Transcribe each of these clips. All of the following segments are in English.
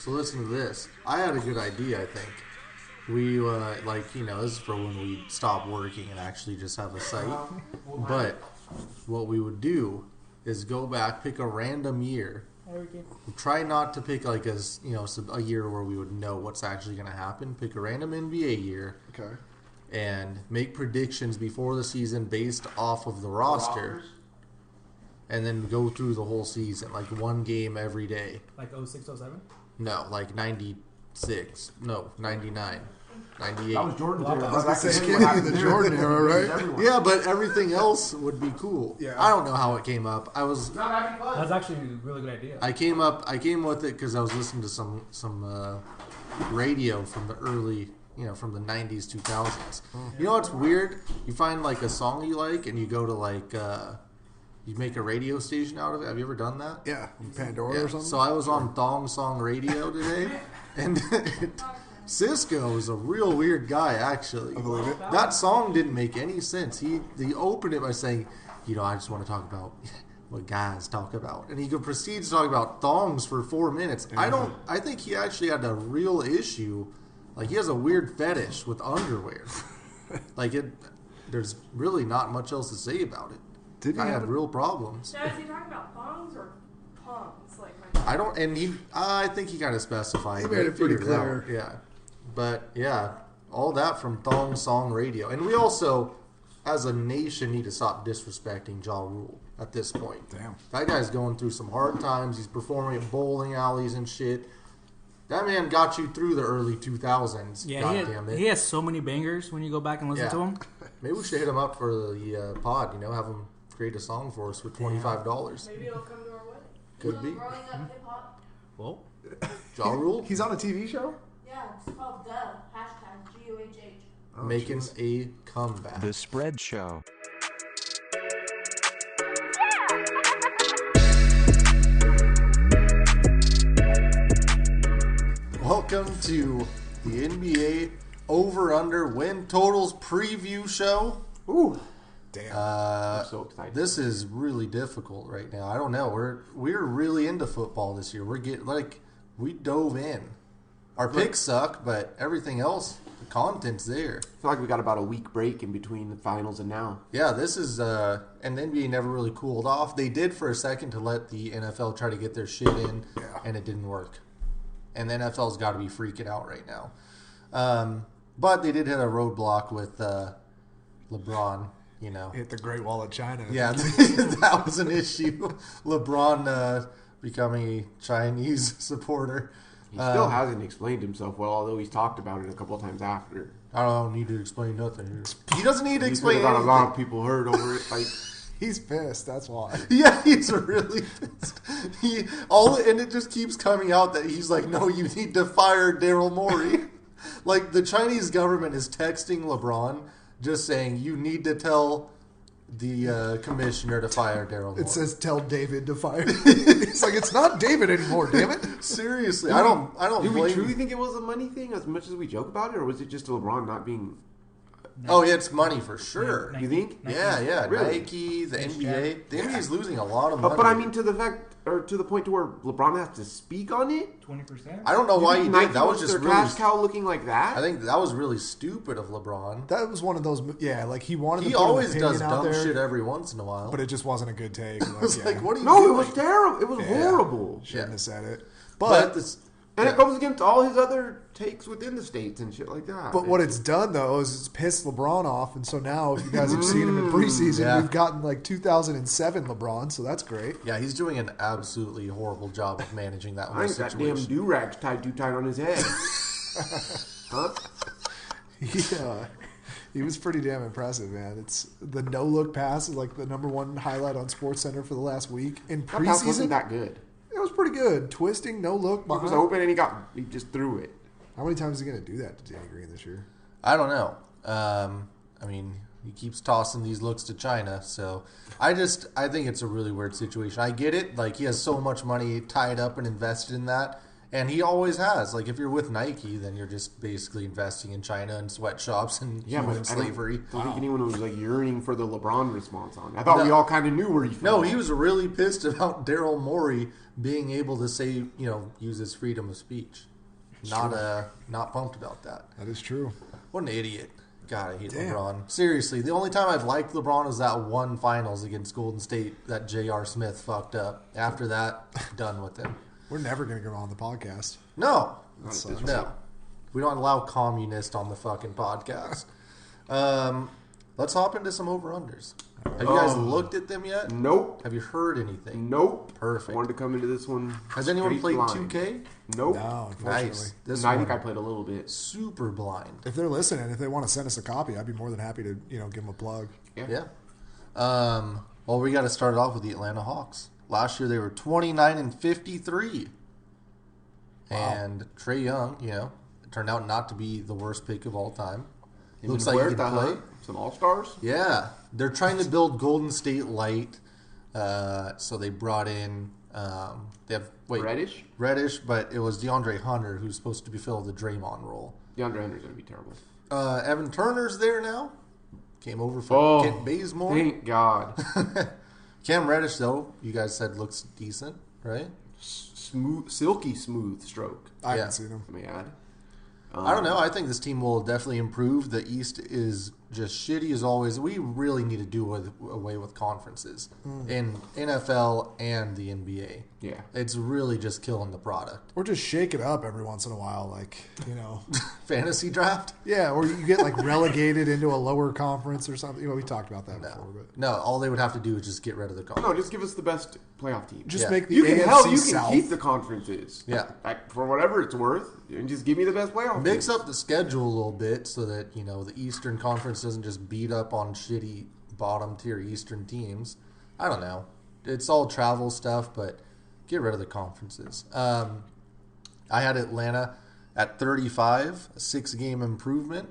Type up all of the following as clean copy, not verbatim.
So listen to this. I had a good idea, I think. We, this is for when we stop working and actually just have a site. But what we would do is go back, pick a random year. Try not to pick like a year where we would know what's actually going to happen. Pick a random NBA year. Okay. And make predictions before the season based off of the roster. And then go through the whole season, like one game every day. Like 06, 07? No, like 96. No, 99. 98. That was Jordan's era. I was going to say, the Jordan era, right? Yeah, but everything else would be cool. Yeah. I don't know how it came up. That's actually a really good idea. I came with it because I was listening to some radio from the early, from the 90s, 2000s. You know what's weird? You find like a song you like and you go to like, you make a radio station out of it. Have you ever done that? Yeah, Pandora or something. So I was on Thong Song Radio today, and Cisco is a real weird guy, actually. I believe it. That song didn't make any sense. He opened it by saying, I just want to talk about what guys talk about. And he proceeds to talk about thongs for 4 minutes. I think he actually had a real issue. Like, he has a weird fetish with underwear. There's really not much else to say about it. I had real problems. Now, is he talking about thongs or pongs? I think he kind of specified. He made it pretty clear. Yeah. But, yeah, all that from Thong Song Radio. And we also, as a nation, need to stop disrespecting Ja Rule at this point. Damn. That guy's going through some hard times. He's performing at bowling alleys and shit. That man got you through the early 2000s. Yeah, he has so many bangers when you go back and listen to him. Maybe we should hit him up for the pod, have him create a song for us with $25. Maybe it'll come to our wedding. Could be. Growing up hip hop. Well, Ja Rule? He's on a TV show? Yeah, it's called #GUHH. Making a comeback. The Spread Show. Welcome to the NBA Over-Under Win Totals Preview Show. Ooh. Damn. I'm so excited. This is really difficult right now. I don't know. We're really into football this year. We dove in. Our picks suck, but everything else, the content's there. I feel like we got about a week break in between the finals and now. Yeah, this is and the NBA never really cooled off. They did for a second to let the NFL try to get their shit in, and it didn't work. And the NFL's got to be freaking out right now. But they did hit a roadblock with LeBron. Hit the Great Wall of China. Yeah, that was an issue. LeBron becoming a Chinese supporter. He still hasn't explained himself well, although he's talked about it a couple of times after. I don't need to explain nothing. He doesn't need to explain got anything. a lot of people hurt over it. He's pissed. That's why. Yeah, he's really pissed. And it just keeps coming out that he's like, no, you need to fire Daryl Morey. Like, the Chinese government is texting LeBron just saying, you need to tell the commissioner to fire Daryl Morey. It says tell David to fire. It's like, it's not David anymore, damn it. Seriously, I don't Do we blame truly think it was a money thing as much as we joke about it, or was it just LeBron not being... Oh, yeah, it's money for sure. You think? Yeah. Really? Nike, the NBA. The NBA is losing a lot of money. But I mean, to the point to where LeBron has to speak on it. 20%. I don't know why he Nike did. That was wants just their really. cash cow looking like that. I think that was really stupid of LeBron. That was one of those, like he wanted to He put an always opinion does out dumb there, shit every once in a while. but it just wasn't a good take. I was like, what are you No, doing? it was terrible. It was horrible. Shouldn't have said it. But And it goes against all his other takes within the states and shit like that. But what it's done, though, is it's pissed LeBron off. And so now, if you guys have seen him in preseason, we've gotten like 2007 LeBron, so that's great. Yeah, he's doing an absolutely horrible job of managing that whole I ain't got damn situation. do-rags tied too tight on his head. Huh? Yeah. He was pretty damn impressive, man. It's the no-look pass is like the number one highlight on SportsCenter for the last week. In That pass wasn't preseason, that good. it was pretty good. Twisting, no look. It was Behind. open and he just threw it. How many times is he going to do that to Danny Green this year? I don't know. I mean, he keeps tossing these looks to China, so I think it's a really weird situation. I get it. Like, he has so much money tied up and invested in that, And he always has. Like, if you're with Nike, then you're just basically investing in China and sweatshops and human but slavery. I don't think anyone was like yearning for the LeBron response on it. I thought we all kind of knew where he fell. No, he was really pissed about Daryl Morey being able to say, use his freedom of speech. Not pumped about that. That is true. What an idiot. God, I hate Damn. LeBron. Seriously, the only time I've liked LeBron was that one finals against Golden State that J.R. Smith fucked up. After that, done with him. We're never going to get him on the podcast. No. That sucks. No. We don't allow communists on the fucking podcast. Let's hop into some over-unders. Have you guys looked at them yet? Nope. Have you heard anything? Nope. Perfect. Wanted to come into this one. Has anyone straight played blind. 2K? Nope. No, unfortunately. Nice. This I one, think I played a little bit. super blind. If they're listening, if they want to send us a copy, I'd be more than happy to, give them a plug. Yeah. Well, we got to start off with the Atlanta Hawks. Last year they were 29-53. Wow. And Trae Young, it turned out not to be the worst pick of all time. Him Looks and like he Huerta, can play. huh? Some all-stars? Yeah. They're trying to build Golden State light. So they brought in Reddish, but it was DeAndre Hunter who's supposed to be filling the Draymond role. DeAndre Hunter's going to be terrible. Evan Turner's there now. Came over from Kent Bazemore. Thank God. Cam Reddish, though, you guys said looks decent, right? Smooth, silky smooth stroke, I Yeah. haven't seen them. I may add. I don't know. I think this team will definitely improve. The East is just shitty as always. We really need to do away with conferences in NFL and the NBA. Yeah. It's really just killing the product. Or just shake it up every once in a while, like, Fantasy draft? Yeah, or you get, like, relegated into a lower conference or something. We talked about that before, but No, all they would have to do is just get rid of the conference. No, just give us the best playoff team. just Yeah. make the You can AFC South. keep the conferences. Yeah. Like, for whatever it's worth, and just give me the best playoff Mix teams. up the schedule a little bit so that, the Eastern Conference doesn't just beat up on shitty bottom tier Eastern teams. I don't know. It's all travel stuff, but get rid of the conferences. I had Atlanta at 35, a 6-game improvement.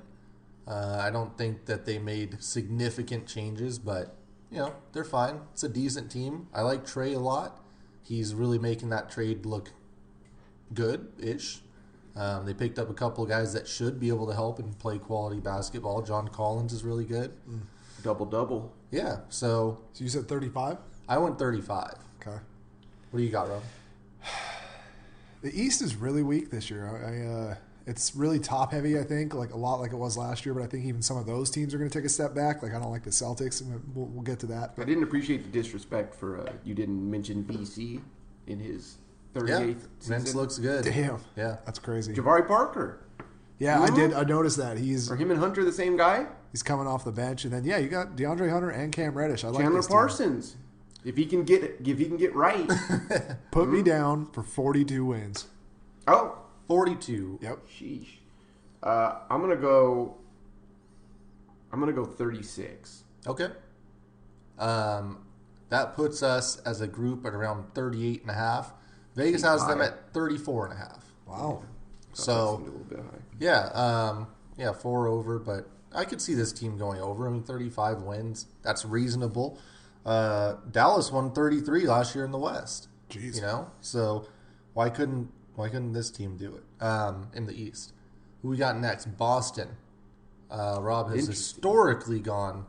I don't think that they made significant changes, but, they're fine. It's a decent team. I like Trae a lot. He's really making that trade look good-ish. They picked up a couple of guys that should be able to help and play quality basketball. John Collins is really good. Double-double. Yeah, so So you said 35? I went 35. Okay. What do you got, Rob? The East is really weak this year. It's really top heavy, I think, like a lot like it was last year. But I think even some of those teams are going to take a step back. Like I don't like the Celtics, and we'll get to that. I didn't appreciate the disrespect for you didn't mention BC in his 38th Vince season. looks good. Damn, Yeah. that's crazy. Jabari Parker. Yeah, I did. I noticed that he's Are him and Hunter the same guy? coming off the bench, and then you got DeAndre Hunter and Cam Reddish. I like Chandler this team. Parsons. If he can get right. Put me down for 42 wins. Oh, 42. Yep. sheesh. I'm gonna go 36. Okay. That puts us as a group at around 38.5. Vegas has them at 34.5. Wow. That So, seemed a little bit high. yeah, 4 over, but I could see this team going over. I mean, 35 wins. That's reasonable. Dallas won 33 last year in the West. Jeez. So why couldn't this team do it in the East? Who we got next? Boston. Rob has historically gone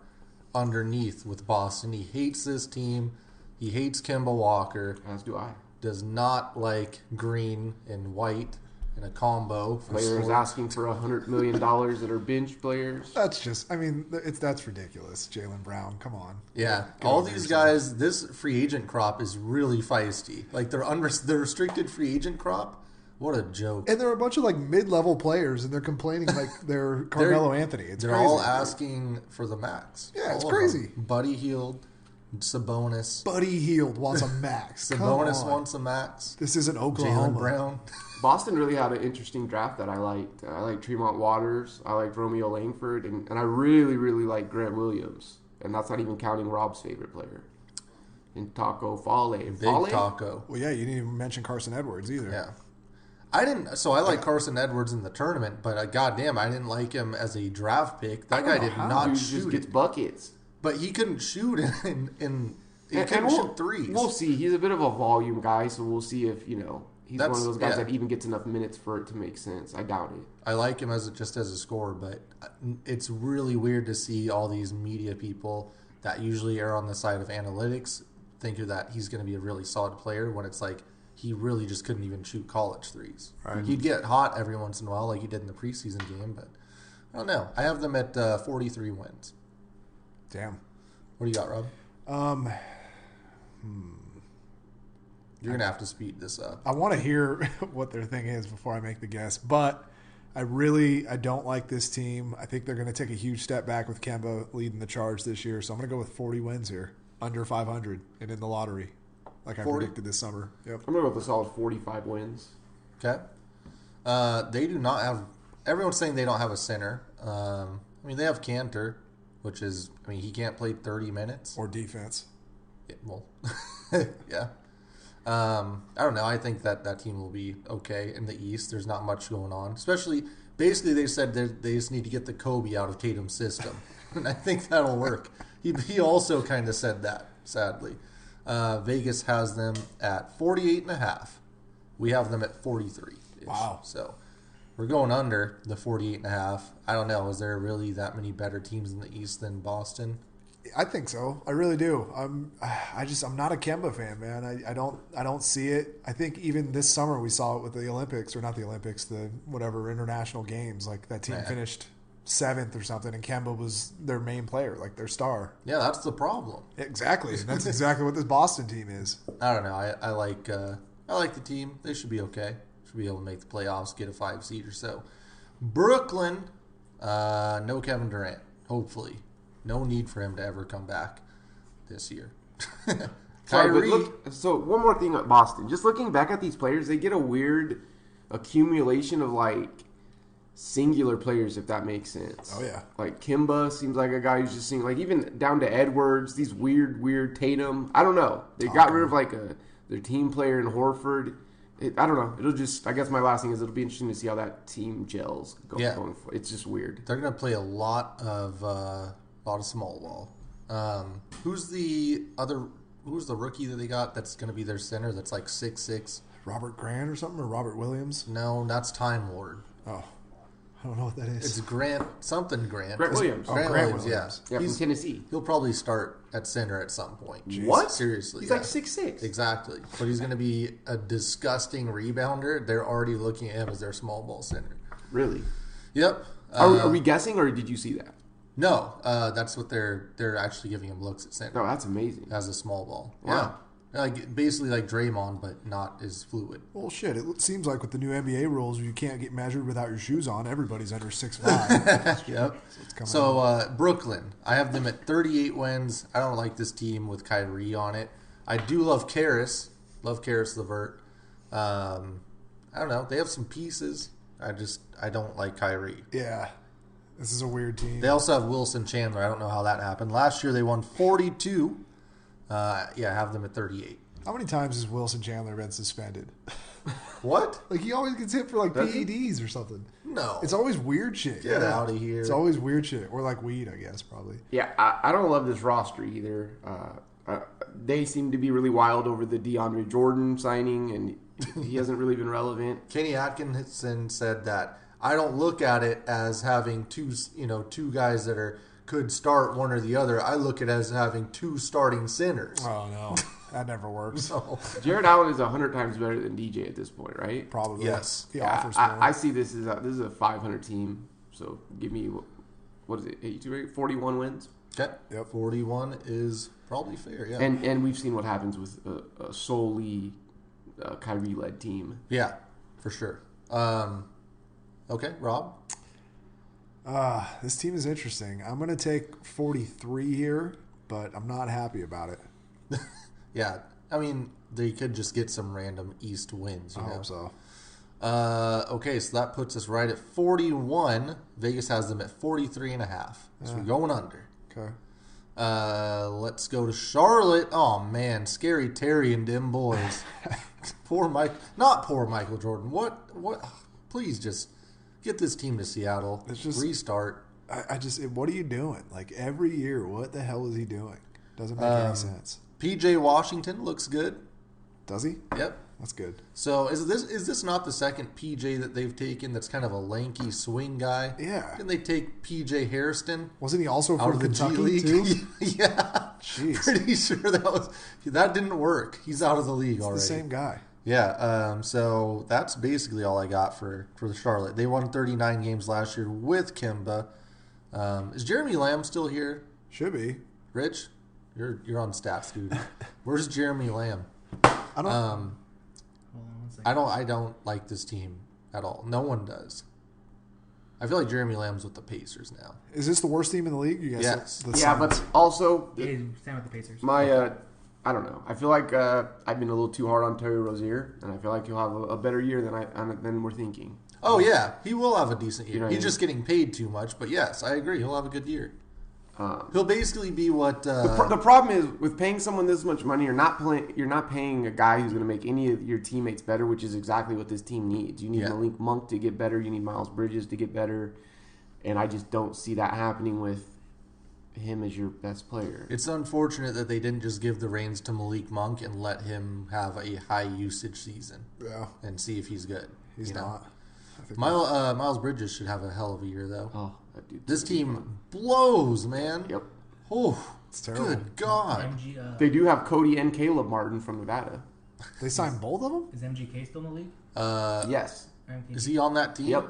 underneath with Boston. He hates this team. He hates Kemba Walker. As do I. Does not like green and white in a combo. For Players sports. asking for $100 million that are bench players. That's just. I mean, that's ridiculous. Jaylen Brown. Come on. Yeah, Get all over these yourself. guys. This free agent crop is really feisty. Like the restricted free agent crop. What a joke! And there are a bunch of like mid-level players, and they're complaining like they're Carmelo Anthony. It's They're crazy. all asking for the max. Yeah, it's All of crazy. them. Buddy Hield, Sabonis. Buddy Hield wants a max. Come Sabonis on. wants a max. This isn't Jalen Oklahoma. Brown. Boston really had an interesting draft that I liked. I liked Tremont Waters. I liked Romeo Langford. And I really, really liked Grant Williams. And that's not even counting Rob's favorite player. And Taco Fale. Big Fale? Taco. Well, yeah, you didn't even mention Carson Edwards either. Yeah. I didn't. So I like Carson Edwards in the tournament, but goddamn, I didn't like him as a draft pick. That guy did not Dude just shoot gets it. buckets. But he couldn't shoot he And couldn't we'll, shoot threes. We'll see. He's a bit of a volume guy, so we'll see if, he's one of those guys yeah. that even gets enough minutes for it to make sense. I doubt it. I like him as a scorer, but it's really weird to see all these media people that usually err on the side of analytics think that he's going to be a really solid player when it's like he really just couldn't even shoot college threes. Right. He'd get hot every once in a while like he did in the preseason game, but I don't know. I have them at 43 wins. Damn. What do you got, Rob? You're going to have to speed this up. I want to hear what their thing is before I make the guess, but I don't like this team. I think they're going to take a huge step back with Kemba leading the charge this year, so I'm going to go with 40 wins here, under 500, and in the lottery, like I 40? predicted this summer. Yep. I'm going to go with a solid 45 wins. Okay. They do not have. Everyone's saying they don't have a center. I mean, they have Cantor, which is. I mean, he can't play 30 minutes. Or defense. Yeah, well, yeah. I don't know. I think that team will be okay in the East. There's not much going on. Especially, basically, they said they just need to get the Kobe out of Tatum's system, and I think that'll work. He also kind of said that. Sadly, Vegas has them at 48.5. We have them at 43. Wow. So we're going under the 48.5. I don't know. Is there really that many better teams in the East than Boston? I think so. I really do. I'm not a Kemba fan, man. I don't see it. I think even this summer we saw it with the Olympics, or not the Olympics, the whatever international games. Like that team Yeah. finished 7th or something, and Kemba was their main player, like their star. Yeah, that's the problem. Exactly. And that's exactly what this Boston team is. I don't know. I like the team. They should be okay. Should be able to make the playoffs, get a 5 seed or so. Brooklyn, no Kevin Durant. Hopefully, no need for him to ever come back this year. Sorry, but Kyrie. so one more thing at Boston. Just looking back at these players, they get a weird accumulation of like singular players, if that makes sense. Oh, yeah. Like Kimba seems like a guy who's just seeing like even down to Edwards. These weird Tatum. I don't know. They got rid of like their team player in Horford. I don't know. It'll just. I guess my last thing is it'll be interesting to see how that team gels going forward. It's just weird. They're going to play a lot of small ball. Who's the rookie that they got that's going to be their center that's like 6'6"? Robert Grant or something, or Robert Williams? No, that's Time Lord. Oh, I don't know what that is. It's Grant Grant Williams. Grant Grant Williams, Williams. Yeah, from Tennessee. He'll probably start at center at some point. What? Seriously. He's yeah. like 6'6". Exactly. But he's going to be a disgusting rebounder. They're already looking at him as their small ball center. Really? Yep. Are we guessing, or did you see that? No, that's what they're actually giving him looks at center No, that's amazing. as a small ball. Wow. Yeah. Like basically like Draymond, but not as fluid. Well, shit. It seems like with the new NBA rules, you can't get measured without your shoes on. Everybody's under 6'5". Yep. coming So Brooklyn, I have them at 38 wins. I don't like this team with Kyrie on it. I do love Karis. Love Karis LeVert. I don't know. They have some pieces. I don't like Kyrie. Yeah. This is a weird team. They also have Wilson Chandler. I don't know how that happened. Last year they won 42. I have them at 38. How many times has Wilson Chandler been suspended? What? Like, he always gets hit for, like, Does he? PEDs or something. No. It's always weird shit. Get Yeah. out of here. It's always weird shit. Or, like, weed, I guess, probably. Yeah, I don't love this roster either. They seem to be really wild over the DeAndre Jordan signing, and he hasn't really been relevant. Kenny Atkinson said that I don't look at it as having two guys that could start one or the other. I look at it as having two starting centers. Oh, no. That never works. So, Jared Allen is 100 times better than DJ at this point, right? Probably. Yes. He Yeah, offers more. I see this as a 500 team. So give me what is it? 82, right? 41 wins. okay. Yep. 41 is probably fair. Yeah. And we've seen what happens with a solely Kyrie-led team. Yeah, for sure. Okay, Rob. This team is interesting. I'm going to take 43 here, but I'm not happy about it. Yeah, I mean they could just get some random East wins. I You know. hope so. Okay, so that puts us right at 41. Vegas has them at 43.5. So we're going under. Okay. Let's go to Charlotte. Oh man, Scary Terry and them boys. Not poor Michael Jordan. What? Please just get this team to Seattle. It's just- restart. What are you doing? Like, every year, what the hell is he doing? Doesn't make any sense. PJ Washington looks good. Does he? Yep. That's good. So is this not the second PJ that they've taken that's kind of a lanky swing guy? Yeah. Didn't they take PJ Hairston Wasn't he also out from of the Kentucky G League? too? Yeah. Jeez. Pretty sure that didn't work. He's out of the league It's already. the same guy. Yeah, so that's basically all I got for the Charlotte. They won 39 games last year with Kimba. Is Jeremy Lamb still here? Should be. Rich, you're on stats, dude. Where's Jeremy Lamb? I don't. Hold on one second. I don't like this team at all. No one does. I feel like Jeremy Lamb's with the Pacers now. Is this the worst team in the league? You guys? Yes. The Yeah, Suns? but also Yeah, stand with the Pacers. my I don't know. I feel like I've been a little too hard on Terry Rozier, and I feel like he'll have a better year than we're thinking. Oh yeah, he will have a decent year. You know what He's I mean? just getting paid too much, but yes, I agree. He'll have a good year. Um, He'll basically be what the problem is with paying someone this much money, you're not paying a guy who's going to make any of your teammates better, which is exactly what this team needs. You need Yeah. Malik Monk to get better. You need Miles Bridges to get better, and I just don't see that happening with him as your best player. It's unfortunate that they didn't just give the reins to Malik Monk and let him have a high usage season Yeah, and see if he's good. he's you know? not. I think Miles Bridges should have a hell of a year though. Oh, that dude. This team blows, man. Yep. Oh, It's terrible. good God. MG, They do have Cody and Caleb Martin from Nevada. They signed both of them. is MGK still in the league? Yes. Is he on that team? Yep.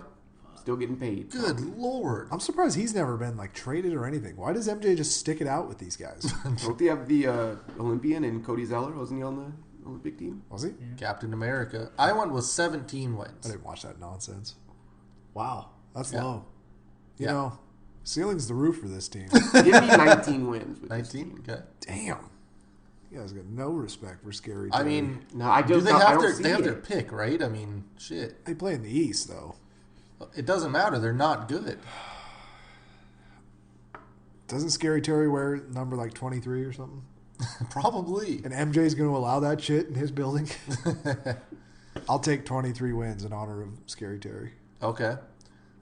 Still getting paid. Good Lord. I'm surprised he's never been like traded or anything. Why does MJ just stick it out with these guys? Don't they have the Olympian and Cody Zeller? Wasn't he on the Olympic team? Was he? Captain America. I went with 17 I wins. didn't watch that nonsense. Wow, that's Yeah. low. You Yeah. know, ceiling's the roof for this team. Give me 19 wins. With this 19? team. Okay. Damn, you guys got no respect for scary. I Terry. mean, No, I do just they don't, I have don't see they have it. their pick, right? I mean, shit. they play in the East though. It doesn't matter. They're not good. Doesn't Scary Terry wear number like 23 or something? Probably. And MJ's going to allow that shit in his building? I'll take 23 wins in honor of Scary Terry. Okay.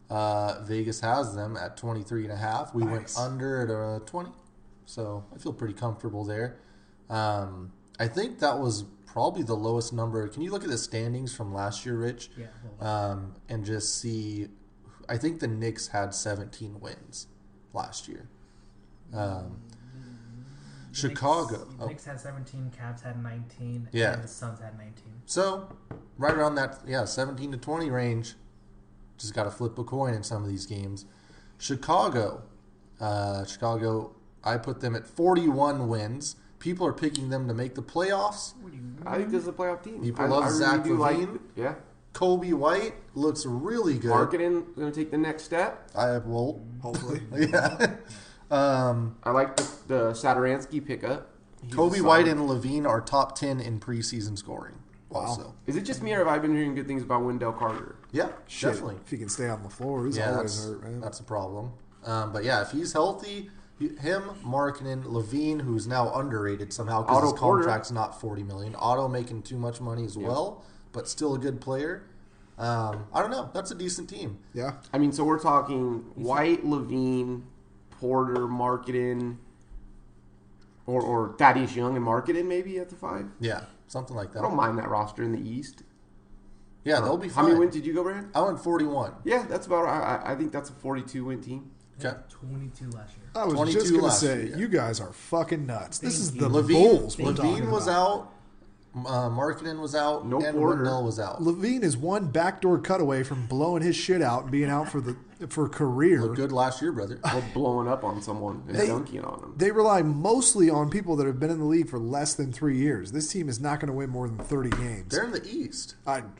Vegas has them at 23.5. We went Nice. under at 20. So I feel pretty comfortable there. I think that was probably the lowest number. Can you look at the standings from last year, Rich? Yeah. Well, And just see. I think the Knicks had 17 wins last year. Chicago. The Knicks had 17, Cavs had 19, Yeah. and the Suns had 19. So, right around that, 17 to 20 range. Just got to flip a coin in some of these games. Chicago. I put them at 41 wins. People are picking them to make the playoffs. I think this is a playoff team. People I love really Zach do LaVine. Yeah. Kobe White looks really good. Marketing going to take the next step. Hopefully. Yeah. I like the Sadaransky pickup. He's Kobe a White solid- and Levine are top 10 in preseason scoring. Also. Is it just me or have I been hearing good things about Wendell Carter? Yeah, Shit, definitely. if he can stay on the floor, he's Yeah, always that's, hurt, man. that's a problem. But yeah, if he's healthy, him, Markkinen, Levine, who's now underrated somehow because Otto his Porter. contract's not $40 million. Otto making too much money as well, but still a good player. I don't know. That's a decent team. Yeah. I mean, so we're talking White, Levine, Porter, Marketing, or Thaddeus Young and Marketing maybe at the 5. Yeah, something like I don't that. mind that roster in the East. Yeah, they'll be How fine. many wins did you go, Brand? I went 41. Yeah, that's about. I think that's a 42-win team. Okay. 22 last year. I was 22 just going to last say, year, yeah. you guys are fucking nuts. This is Thank the you. Bulls we're Levine talking was about. out. Markkinen was out. No and Porter. Wendell was out. Levine is one backdoor cut away from blowing his shit out and being out for a career. Looked good last year, brother. Or blowing up on someone and They- dunking on them. They rely mostly on people that have been in the league for less than 3 years. This team is not going to win more than 30 games. They're in the East.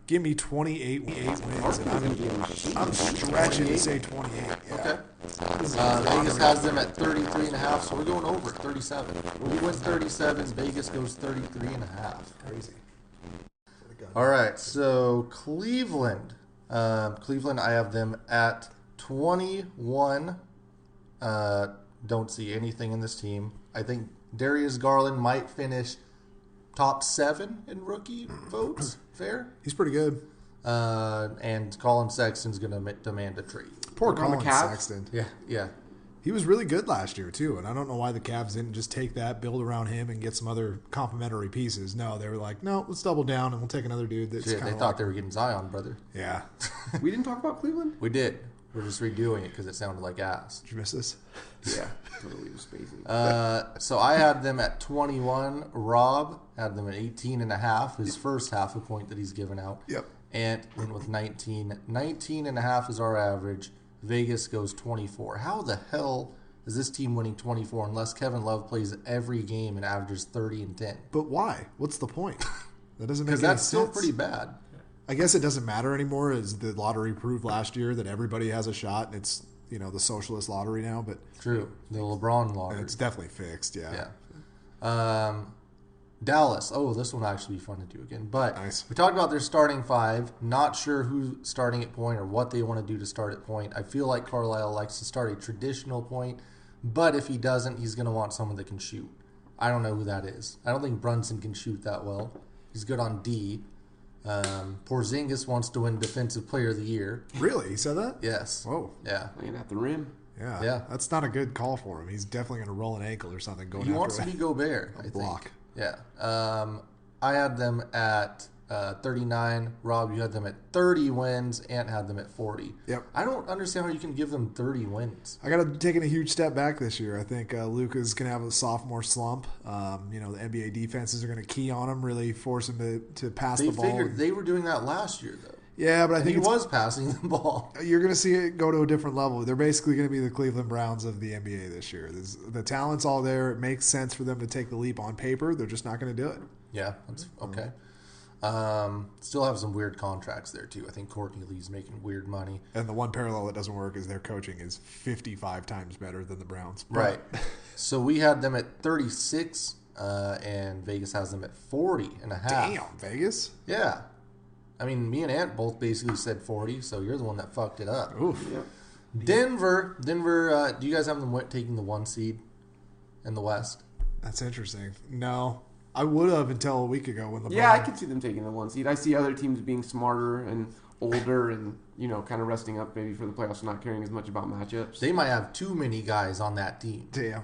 Give me 28 wins, and I'm stretching to say 28. Yeah. Okay. Vegas has them at 33.5, so we're going over at 37. When we win 37, Vegas goes 33.5. Crazy. All right, so Cleveland. Cleveland, I have them at 21. Don't see anything in this team. I think Darius Garland might finish top 7 in rookie votes. Fair? He's pretty good. And Colin Sexton's going to demand a trade. Poor What about Colin the Cavs? Sexton. Yeah. He was really good last year too, and I don't know why the Cavs didn't just take that, build around him, and get some other complementary pieces. No, they were like, no, let's double down and we'll take another dude that's Shit, kind they of thought they were getting Zion, brother. yeah. We didn't talk about Cleveland? We did. We're just redoing it because it sounded like ass. Did you miss this? Yeah, totally was spacing. So I had them at 21. Rob had them at 18.5, his first half a point that he's given out. Yep. Ant went with 19. 19.5 is our average. Vegas goes 24. How the hell is this team winning 24 unless Kevin Love plays every game and averages 30 and 10? But why? What's the point? That doesn't make Because any that's still sense. pretty bad. I guess it doesn't matter anymore, as the lottery proved last year that everybody has a shot, and it's the socialist lottery now. But True. The LeBron lottery. it's definitely fixed. Yeah. Yeah. Dallas. Oh, this one will actually be fun to do again. But Nice. we talked about their starting five. Not sure who's starting at point or what they want to do to start at point. I feel like Carlisle likes to start a traditional point, but if he doesn't, he's going to want someone that can shoot. I don't know who that is. I don't think Brunson can shoot that well. He's good on D. Porzingis wants to win Defensive Player of the Year. Really, he said that? Yes. Whoa. Yeah. Playing at the rim. Yeah. Yeah. That's not a good call for him. He's definitely going to roll an ankle or something going He after wants it. to be Gobert, I think. block. Yeah. I had them at 39. Rob, you had them at 30 wins. Ant had them at 40. Yep. I don't understand how you can give them 30 wins. I got to taking a huge step back this year. I think Luka's going to have a sophomore slump. The NBA defenses are going to key on him, really force him to pass They the ball. figured they were doing that last year, though. Yeah, but I And think he it's, was passing the ball. you're going to see it go to a different level. They're basically going to be the Cleveland Browns of the NBA this year. The talent's all there. It makes sense for them to take the leap on paper. They're just not going to do it. Yeah, that's okay. Still have some weird contracts there, too. I think Courtney Lee's making weird money. And the one parallel that doesn't work is their coaching is 55 times better than the Browns. But Right. So we had them at 36, and Vegas has them at 40.5. Damn, Vegas. Yeah. I mean, me and Ant both basically said 40, so you're the one that fucked it up. Oof. Yep. Denver, do you guys have them taking the 1 seed in the West? That's interesting. No, I would have until a week ago when LeBron. Yeah, I could see them taking the 1 seed. I see other teams being smarter and older and, kind of resting up maybe for the playoffs and not caring as much about matchups. They might have too many guys on that team. Damn.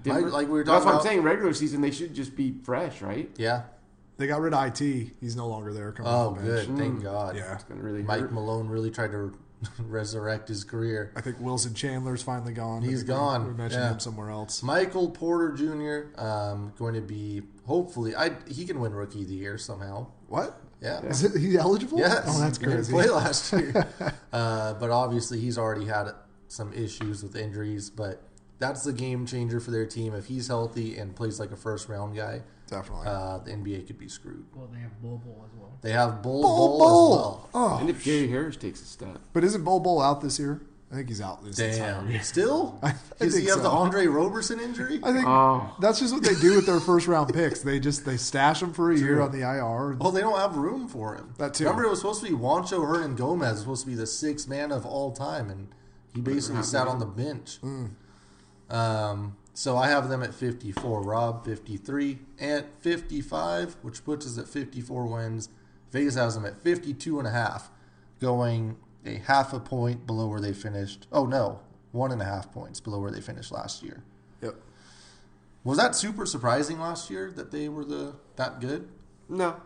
Denver- like we were That's talking what I'm about. saying. Regular season, they should just be fresh, right? Yeah. They got rid of IT. He's no longer there. Coming Oh, off the bench. good. Thank God. Yeah. It's going to really Mike hurt. Malone really tried to resurrect his career. I think Wilson Chandler's finally gone. He's I think gone, We mentioned yeah. him somewhere else. Michael Porter Jr. Going to be hopefully he can win Rookie of the Year somehow. What? Yeah. Is it, he eligible? Yes. Oh, that's He didn't crazy. play last year. But obviously he's already had some issues with injuries. But that's the game changer for their team. If he's healthy and plays like a first round guy, Definitely. the NBA could be screwed. Well, they have Bol Bol as well. They have Bull Bol Bull as well. Oh, And if Gary Harris takes a step. but isn't Bol out this year? I think he's out this entire Damn. year. Still? I Does he think have the so. Andre Roberson injury? I think Oh. that's just what they do with their first round picks. They stash them for a year on the IR. Well, they don't have room for him. That too. Remember, it was supposed to be Juancho Hernan Gomez, was supposed to be the sixth man of all time, and he basically sat on the bench. So I have them at 54. Rob, 53. Ant, 55, which puts us at 54 wins. Vegas has them at 52.5, going a half a point below where they finished. Oh, no, 1.5 points below where they finished last year. Yep. Was that super surprising last year that they were that good? No.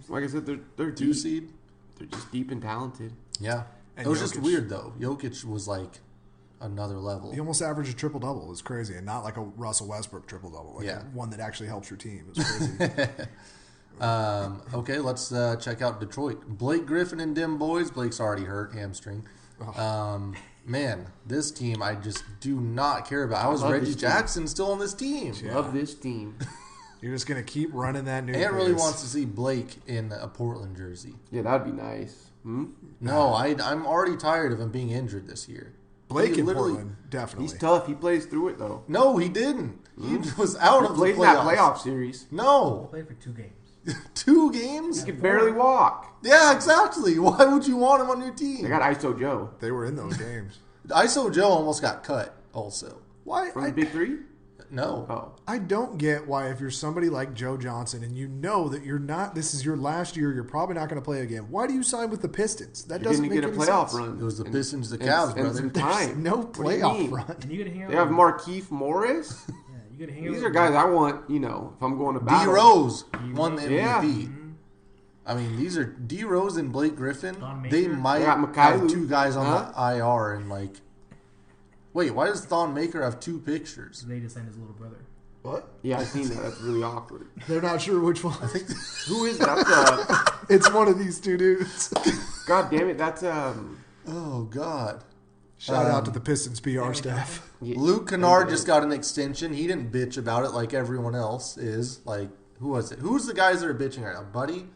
Like I said, they're 2 deep. seed? They're just deep and talented. Yeah. And It was just Jokic. weird, though. Jokic was like another level. He almost averaged a triple double. It was crazy, and not like a Russell Westbrook triple double. Like Yeah. one that actually helps your team. It was crazy. Okay, let's check out Detroit. Blake Griffin and Dim Boys. Blake's already hurt, hamstring. Man, this team I just do not care about. How is love Reggie this team. Jackson still on this team? Love this team. You're just gonna keep running that new. Ant really wants to see Blake in a Portland jersey. Yeah, that'd be nice. No, I'm already tired of him being injured this year. Blake He in literally- Portland, definitely. He's tough. He plays through it, though. No, he didn't. He was out He of the played in playoffs. that playoff series. No, Played for 2 games. 2 games. He could barely walk. Yeah, exactly. Why would you want him on your team? They got ISO Joe They were in those games. ISO Joe almost got cut. Also, Why? from the Big Three. No. Oh, I don't get why if you're somebody like Joe Johnson and you know that you're not, this is your last year, you're probably not going to play again. Why do you sign with the Pistons? That you doesn't didn't make get a any playoff sense. run. It was the And- Pistons, the and- Cavs, and brother. some There's time. no What do you playoff mean? run. And you gotta hang out. They have with- Markeith Morris. Yeah, you gotta hang out. These with- are guys I want. If I'm going to D battle. Rose won the MVP. Yeah. I mean, these are D Rose and Blake Griffin. Thon They Maker. might They got have Mikhailo. two guys on Huh? the IR and like. Wait, why does Thon Maker have two pictures? They just signed his little brother. What? Yeah, I've seen that. That's really awkward. They're not sure which one. I think Who is that? It's one of these two dudes. God damn it! That's Oh God. Shout out to the Pistons PR staff. Luke Kennard just got an extension. He didn't bitch about it like everyone else is. Like, who was it? Who's the guys that are bitching right now? Buddy,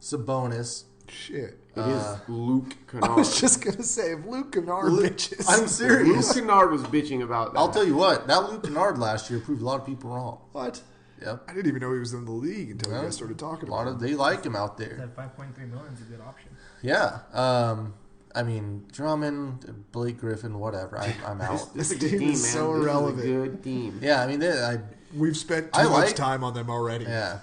Sabonis. Shit. It is Luke I Kennard. was just going to say, if Luke Kennard bitches. I'm Luke serious. Kennard was bitching about that. I'll tell you what. That Luke Kennard last year proved a lot of people wrong. What? Yep. I didn't even know he was in the league until Well, you guys started talking A about lot him. of they like him out there. That 5.3 million is a good option. Yeah. I mean, Drummond, Blake Griffin, whatever. I'm out. This is a This good team team, is man. so This is a irrelevant. good team. Yeah. I mean, We've spent I too much like- time on them already. yeah.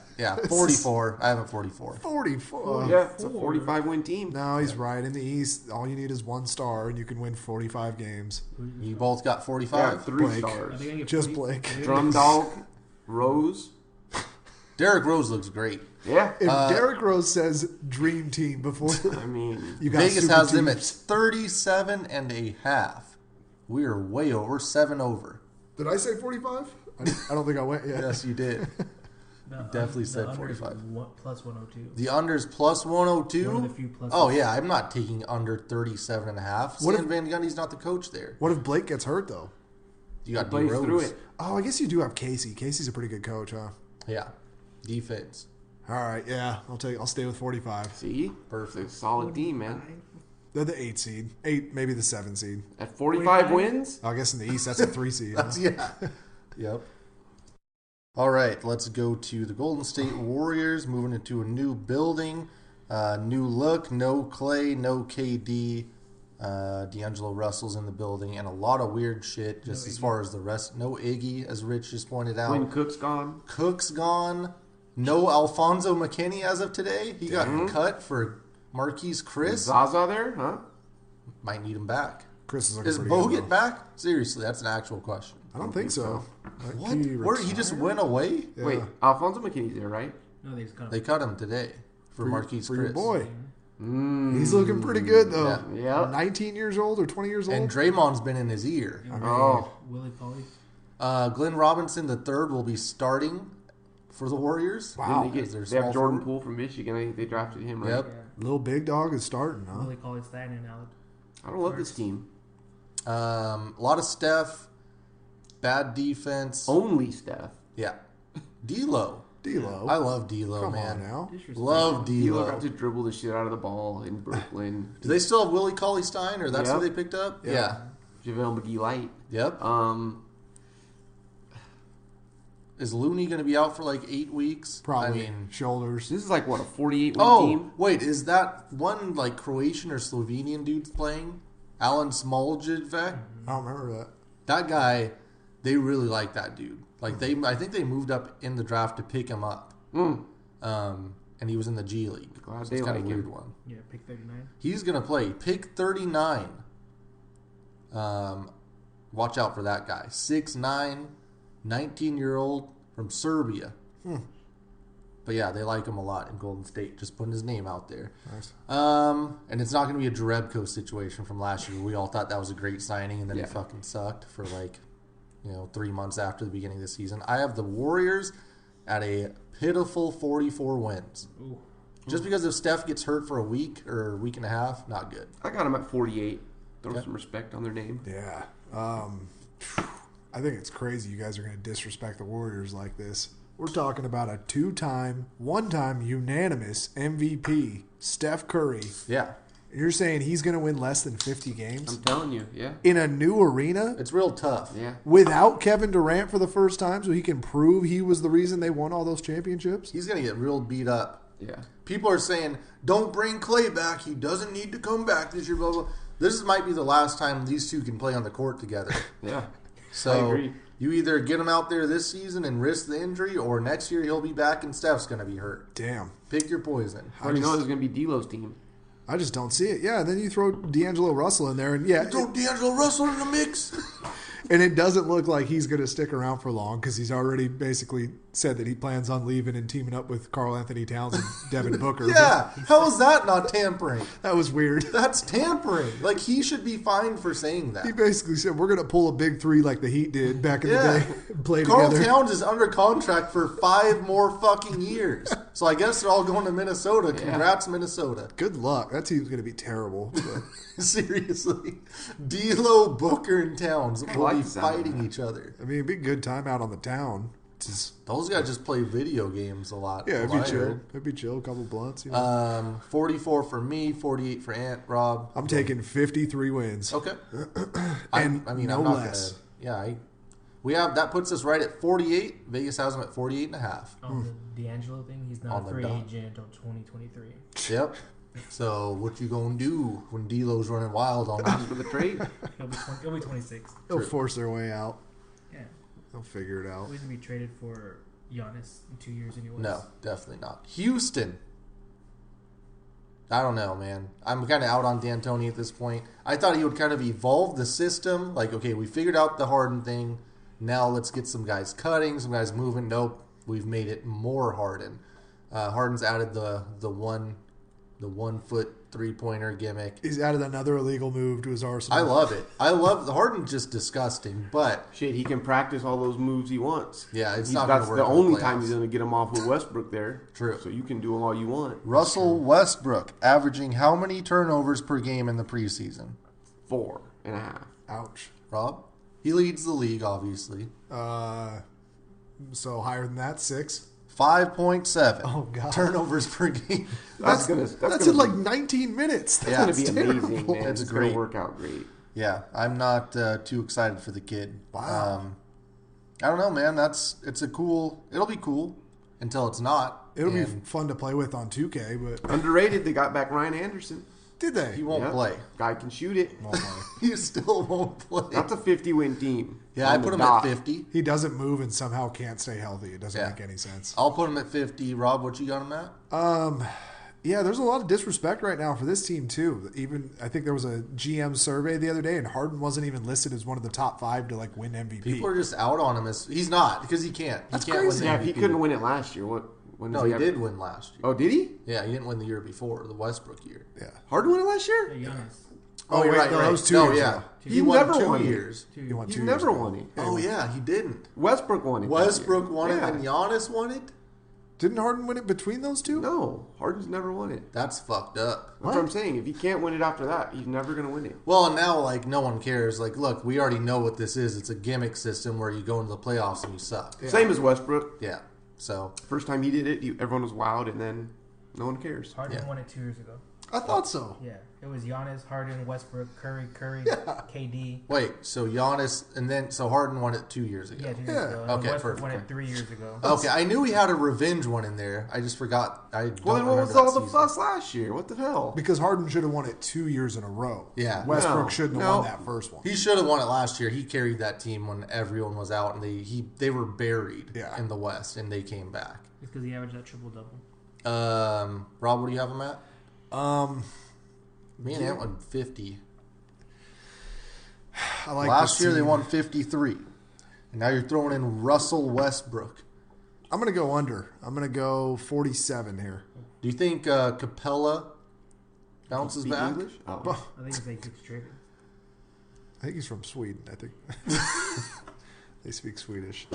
44. I have a 44. 44. Yeah, it's a 45-win team. No, he's right. In the East, all you need is one star, and you can win 45 games. You both got Yeah, 45. 3 Blake. Are stars. they gonna get Just 40 Blake. Drum Dog, Rose. Derrick Rose looks great. Yeah, If Derrick Rose says dream team before I mean, you got Vegas super has them at teams. 37 and a half. We are way over. 7 over. Did I say 45? I don't think I went yet. Yes, you did. The Definitely the said under is 45. Plus 102. The under's plus 102. One of the few pluses. Oh, yeah. I'm not taking under 37 and a half. What Stan if- Van Gundy's not the coach there. What if Blake gets hurt, though? You got D plays through Rose. it. Oh, I guess you do have Casey. Casey's a pretty good coach, huh? Yeah. Defense. All right, yeah. I'll stay with 45. See? Perfect. It's a solid team, man. They're the 8 seed. 8, maybe the 7 seed. At 45 wins? I guess in the East, that's a 3 seed. huh? Yeah. Yep. All right, let's go to the Golden State Warriors, moving into a new building, new look, no Clay, no KD, D'Angelo Russell's in the building, and a lot of weird shit just as far as the rest. No Iggy, as Rich just pointed out. When Cook's gone? Cook's gone. No Alfonso McKinney as of today. He got cut for Marquise Chris. Zaza there? Huh? Might need him back. Chris is looking Is pretty good. Bogut though. back? Seriously, that's an actual question. I don't think so. What? Where he just went away? Yeah. Wait, Alfonso McKinney's there, right? No, they just cut him. They cut him today for Marquise for Chris. your boy. Mm. He's looking pretty good though. Yeah. Yeah. 19 years old or 20 years old. And Draymond's been in his ear. Oh. Willie Cauley. Glenn Robinson III will be starting for the Warriors. Wow. Didn't they Is there they have small Jordan forward? Poole from Michigan. I think they drafted him, right? Yep. Little big dog is starting, huh? Willie Cauley standing out. I don't love this team. A lot of Steph. Bad defense. Only Steph. Yeah. D'Lo. D'Lo. I love D'Lo, Come man. on now. Disrespectful. Love D'Lo got D'Lo. to dribble the shit out of the ball in Brooklyn. Do they still have Willie Cauley Stein, or that's Yep. who they picked up? Yep. Yeah. JaVale McGee Light. Yep. Is Looney going to be out for like 8 weeks? Probably I mean, shoulders. This is like what, a 48-win oh, team? wait, is that one like Croatian or Slovenian dude's playing? Alan Smoljevic? I don't remember that. That guy, they really like that dude. Like I think they moved up in the draft to pick him up. Mm. And he was in the G League. Glad So they it's kind like of a weird him. one. Yeah, pick 39. He's gonna play pick 39. Watch out for that guy. 6'9", 19-year-old from Serbia. But yeah, they like him a lot in Golden State. Just putting his name out there. Nice. And it's not going to be a Jarebko situation from last year. We all thought that was a great signing, and then Yeah. it fucking sucked for 3 months after the beginning of the season. I have the Warriors at a pitiful 44 wins. Ooh. Just because if Steph gets hurt for a week or a week and a half, not good. I got him at 48. Throw Yep. some respect on their name. Yeah. I think it's crazy you guys are going to disrespect the Warriors like this. We're talking about a one-time unanimous MVP, Steph Curry. Yeah, You're saying he's going to win less than 50 games I'm telling you, yeah. in a new arena it's real tough. Yeah. without Kevin Durant for the first time so he can prove he was the reason they won all those championships? He's going to get real beat up. Yeah. People are saying, don't bring Clay back. He doesn't need to come back this year, blah, blah. This might be the last time these two can play on the court together. Yeah. So agree. you either get him out there this season and risk the injury, or next year he'll be back and Steph's going to be hurt. Damn. Pick your poison. How do you know this is going to be D'Lo's team? I just don't see it. Yeah, and then you throw D'Angelo Russell in there, and yeah, Throw D'Angelo Russell in the mix. and it doesn't look like he's going to stick around for long because he's already basically said that he plans on leaving and teaming up with Karl Anthony Towns and Devin Booker. Yeah, how is that not tampering? That was weird. That's tampering. Like, he should be fined for saying that. He basically said, we're going to pull a big three like the Heat did back in Yeah. the day. Play Karl together. Towns is under contract for 5 more fucking years. So I guess they're all going to Minnesota. Congrats, Minnesota. Good luck. That team's going to be terrible. But Seriously. D'Lo, Booker, and Towns will like be the sound of fighting that. each other. I mean, it'd be a good timeout on the town. Those guys just play video games a lot. Yeah, it'd from be what I chill. heard. It'd be chill. A couple blunts. You know? 44 for me, 48 for Ant, Rob. I'm taking 53 wins. Okay. And I mean, no I'm not less. gonna. Yeah, we have that puts us right at 48. Vegas has them at 48 and a half. On the D'Angelo thing, he's not On a the free dot. agent until 2023. Yep. So what you gonna do when D'Lo's running wild on Ask that? for the trade. He'll be 26. They'll True. force their way out. Yeah, They'll figure it out. he's gonna be traded for Giannis in 2 years anyways. No, definitely not. Houston. I don't know, man. I'm kind of out on D'Antoni at this point. I thought he would kind of evolve the system. Like, okay, we figured out the Harden thing. Now let's get some guys cutting, some guys moving. Nope, we've made it more Harden. Harden's added the 1 foot 3-pointer gimmick. He's added another illegal move to his arsenal. I love it. I love the Harden's just disgusting, but Shit, he can practice all those moves he wants. yeah, it's He's- not going that's to work. the in only playoffs. time he's going to get him off with Westbrook there. True. So you can do them all you want. Russell Westbrook averaging how many turnovers per game in the preseason? 4.5. Ouch. Rob? He leads the league, obviously. So higher than that, 6. 5.7 Oh, God. turnovers per game. That's That's in like 19 minutes. Yeah, going to be it's amazing, terrible. man. It's It's going great. to work out great. Yeah, I'm not too excited for the kid. Wow. I don't know, man. It'll be cool until it's not. It'll be And fun to play with on 2K, but Underrated. They got back Ryan Anderson. did they? he won't Yeah. play. Guy can shoot it. He still won't play. That's a 50-win team. Yeah, I On put the him dot. at 50. He doesn't move and somehow can't stay healthy. It doesn't Yeah. make any sense. I'll put him at 50. Rob, what you got him at? Yeah, there's a lot of disrespect right now for this team too. Even I think there was a GM survey the other day, and Harden wasn't even listed as one of the top 5 to like win MVP. People are just out on him. He's not, because he can't. That's he can't crazy. win Yeah, the if he MVP. couldn't win it last year, when No, does he ever- did win last year. Oh, did he? Yeah, he didn't win the year before, the Westbrook year. Yeah. Harden won it last year? Yeah, Giannis. Oh, you're wait, right. no, You're that right. was 2 No, years yeah. ago. He He won never 2 won it. years. He won He 2 never years ago. won it. Oh, yeah, he didn't. Westbrook won it. that Westbrook year. won it Yeah. and Giannis won it? Didn't Harden win it between those two? No, Harden's never won it. That's fucked up. That's what I'm saying. If he can't win it after that, he's never going to win it. Well, and now, like, no one cares. Like, look, we already know what this is. It's a gimmick system where you go into the playoffs and you suck. Same as Westbrook. Yeah. So, First time he did it, everyone was wowed, and then no one cares. Harden Yeah. won it 2 years ago. I thought so. Yeah, it was Giannis, Harden, Westbrook, Curry, KD. wait, so Giannis, and then, so Harden won it 2 years ago. Yeah, 2 years Yeah. ago. And Okay, Westbrook won perfect. it 3 years ago. Okay, I knew he had a revenge one in there. I just forgot. I don't Well, then what was remember all that the season. fuss last year? What the hell? Because Harden should have won it 2 years in a row. Yeah. Westbrook No, shouldn't have no. won that first one. He should have won it last year. He carried that team when everyone was out, and they were buried Yeah. in the West, and they came back. It's because he averaged that triple double. Rob, what do you have him at? Me and Yeah. Ant won 50. I like Last this year they team. won 53. And now you're throwing in Russell Westbrook. I'm going to go under. I'm going to go 47 here. Do you think Capella bounces Speak back? English? Oh. I think it's like 6 traded. I think he's from Sweden. I think they speak Swedish.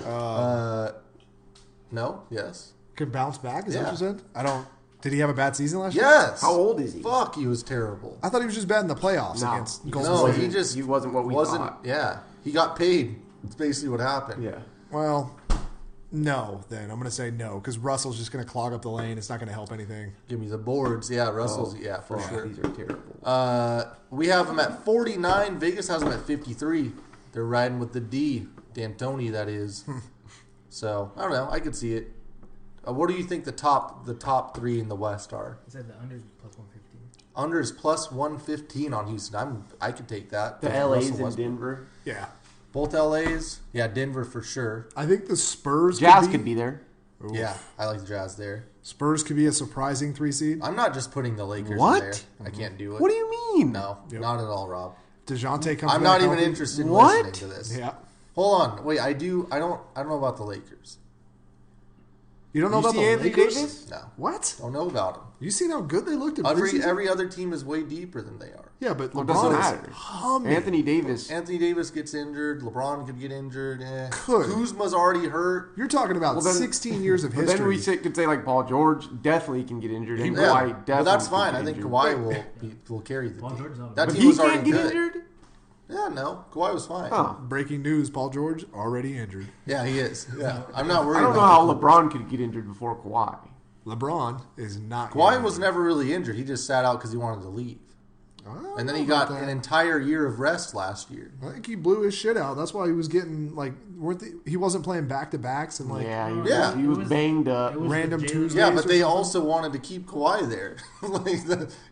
No? Yes? Could bounce back? Is that Yeah. what you said? I don't. Did he have a bad season last year? Yes! How old is he? Fuck, he was terrible. I thought he was just bad in the playoffs No. against Golden No, State. he wasn't what we thought. Yeah. He got paid. That's basically what happened. Yeah. Well, no. Then I'm going to say no because Russell's just going to clog up the lane. It's not going to help anything. Give me the boards. Yeah, Russell's. Oh, yeah, for fuck, sure. These are terrible. We have him at 49. Vegas has him at 53. They're riding with the D. D'Antoni, that is. So, I don't know. I could see it. What do you think the top 3 in the West are? He said the under is plus 115. Under is plus 115 on Houston. I could take that. The Russell LA's in Westbrook. Denver. Yeah. Both LAs. Yeah, Denver for sure. I think the Spurs Jazz could be there. Oof. Yeah, I like the Jazz there. Spurs could be a surprising 3 seed. I'm not just putting the Lakers What? in there. I can't do it. What do you mean? No, Yep. not at all, Rob. DeJounte comes I'm back not even healthy. interested in What? listening to this. Yeah. Hold on. Wait, I don't know about the Lakers. You don't know You about see the Anthony Lakers? Davis? No. What? Don't know about them. You seen how good they looked in preseason? Every other team is way deeper than they are. Yeah, but Well, it doesn't LeBron matter. is humming. Anthony Davis. Anthony Davis gets injured. LeBron could get injured. Could. Kuzma's already hurt. You're talking about Well, then- 16 years of But history. then we could say like Paul George definitely can get injured, and Yeah, Kawhi definitely. but that's can fine. get I think injured. Kawhi will carry the Paul team. George is out. That But team he was can't already get good. injured. Yeah, no, Kawhi was fine. Huh. Breaking news: Paul George already injured. Yeah, he is. Yeah, I'm not worried. I don't know about how it. LeBron could get injured before Kawhi. LeBron is not. Kawhi getting was injured. never really injured. He just sat out because he wanted to leave, I don't and then know he got about an that. entire year of rest last year. I think he blew his shit out. That's why he was getting like he wasn't playing back to backs and like Yeah, he was, Yeah. he was It was- banged up. it was random the Jalen- Tuesdays. Yeah, but or they something. also wanted to keep Kawhi there.